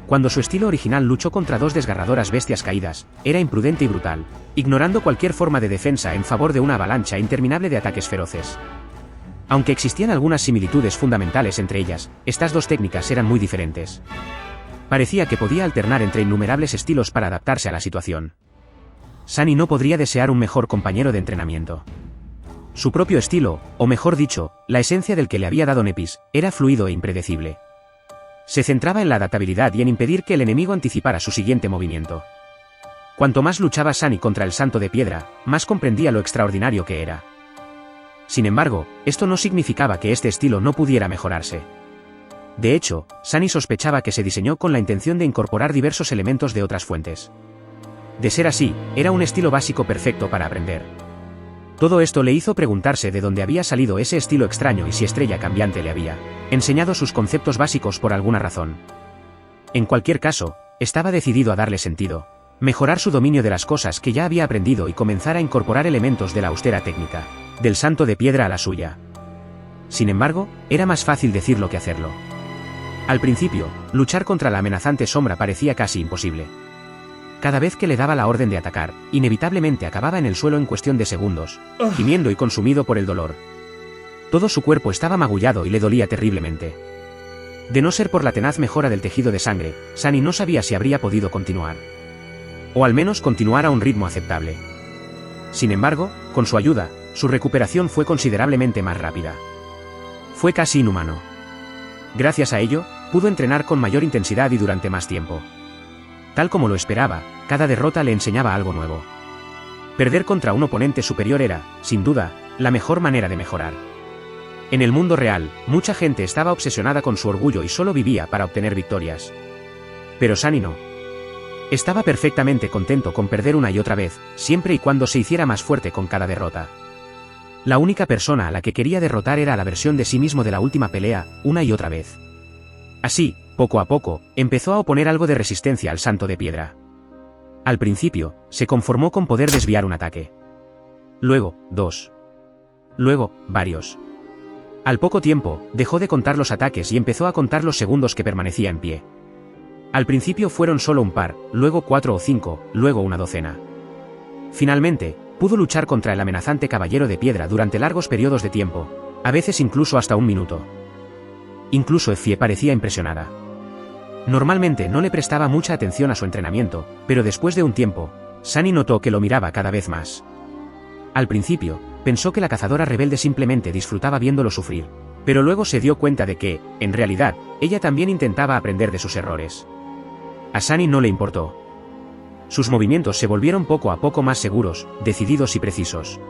Cuando su estilo original luchó contra dos desgarradoras bestias caídas, era imprudente y brutal, ignorando cualquier forma de defensa en favor de una avalancha interminable de ataques feroces. Aunque existían algunas similitudes fundamentales entre ellas, estas dos técnicas eran muy diferentes. Parecía que podía alternar entre innumerables estilos para adaptarse a la situación. Sunny no podría desear un mejor compañero de entrenamiento. Su propio estilo, o mejor dicho, la esencia del que le había dado Nepis, era fluido e impredecible. Se centraba en la adaptabilidad y en impedir que el enemigo anticipara su siguiente movimiento. Cuanto más luchaba Sunny contra el Santo de Piedra, más comprendía lo extraordinario que era. Sin embargo, esto no significaba que este estilo no pudiera mejorarse. De hecho, Sunny sospechaba que se diseñó con la intención de incorporar diversos elementos de otras fuentes. De ser así, era un estilo básico perfecto para aprender. Todo esto le hizo preguntarse de dónde había salido ese estilo extraño y si Estrella Cambiante le había enseñado sus conceptos básicos por alguna razón. En cualquier caso, estaba decidido a darle sentido, mejorar su dominio de las cosas que ya había aprendido y comenzar a incorporar elementos de la austera técnica del santo de piedra a la suya. Sin embargo, era más fácil decirlo que hacerlo. Al principio, luchar contra la amenazante sombra parecía casi imposible. Cada vez que le daba la orden de atacar, inevitablemente acababa en el suelo en cuestión de segundos, gimiendo y consumido por el dolor. Todo su cuerpo estaba magullado y le dolía terriblemente. De no ser por la tenaz mejora del tejido de sangre, Sunny no sabía si habría podido continuar. O al menos continuar a un ritmo aceptable. Sin embargo, con su ayuda, su recuperación fue considerablemente más rápida. Fue casi inhumano. Gracias a ello, pudo entrenar con mayor intensidad y durante más tiempo. Tal como lo esperaba, cada derrota le enseñaba algo nuevo. Perder contra un oponente superior era, sin duda, la mejor manera de mejorar. En el mundo real, mucha gente estaba obsesionada con su orgullo y solo vivía para obtener victorias. Pero Sunny no. Estaba perfectamente contento con perder una y otra vez, siempre y cuando se hiciera más fuerte con cada derrota. La única persona a la que quería derrotar era la versión de sí mismo de la última pelea, una y otra vez. Así, poco a poco, empezó a oponer algo de resistencia al santo de piedra. Al principio, se conformó con poder desviar un ataque. Luego, 2. Luego, varios. Al poco tiempo, dejó de contar los ataques y empezó a contar los segundos que permanecía en pie. Al principio fueron solo un par, luego 4 o 5, luego una docena. Finalmente, pudo luchar contra el amenazante caballero de piedra durante largos periodos de tiempo, a veces incluso hasta un minuto. Incluso Effie parecía impresionada. Normalmente no le prestaba mucha atención a su entrenamiento, pero después de un tiempo, Sunny notó que lo miraba cada vez más. Al principio, pensó que la cazadora rebelde simplemente disfrutaba viéndolo sufrir, pero luego se dio cuenta de que, en realidad, ella también intentaba aprender de sus errores. A Sunny no le importó. Sus movimientos se volvieron poco a poco más seguros, decididos y precisos.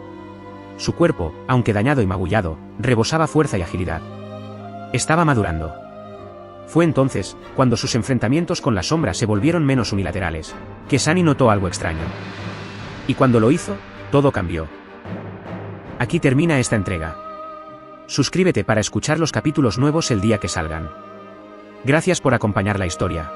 Su cuerpo, aunque dañado y magullado, rebosaba fuerza y agilidad. Estaba madurando. Fue entonces, cuando sus enfrentamientos con la sombra se volvieron menos unilaterales, que Sunny notó algo extraño. Y cuando lo hizo, todo cambió. Aquí termina esta entrega. Suscríbete para escuchar los capítulos nuevos el día que salgan. Gracias por acompañar la historia.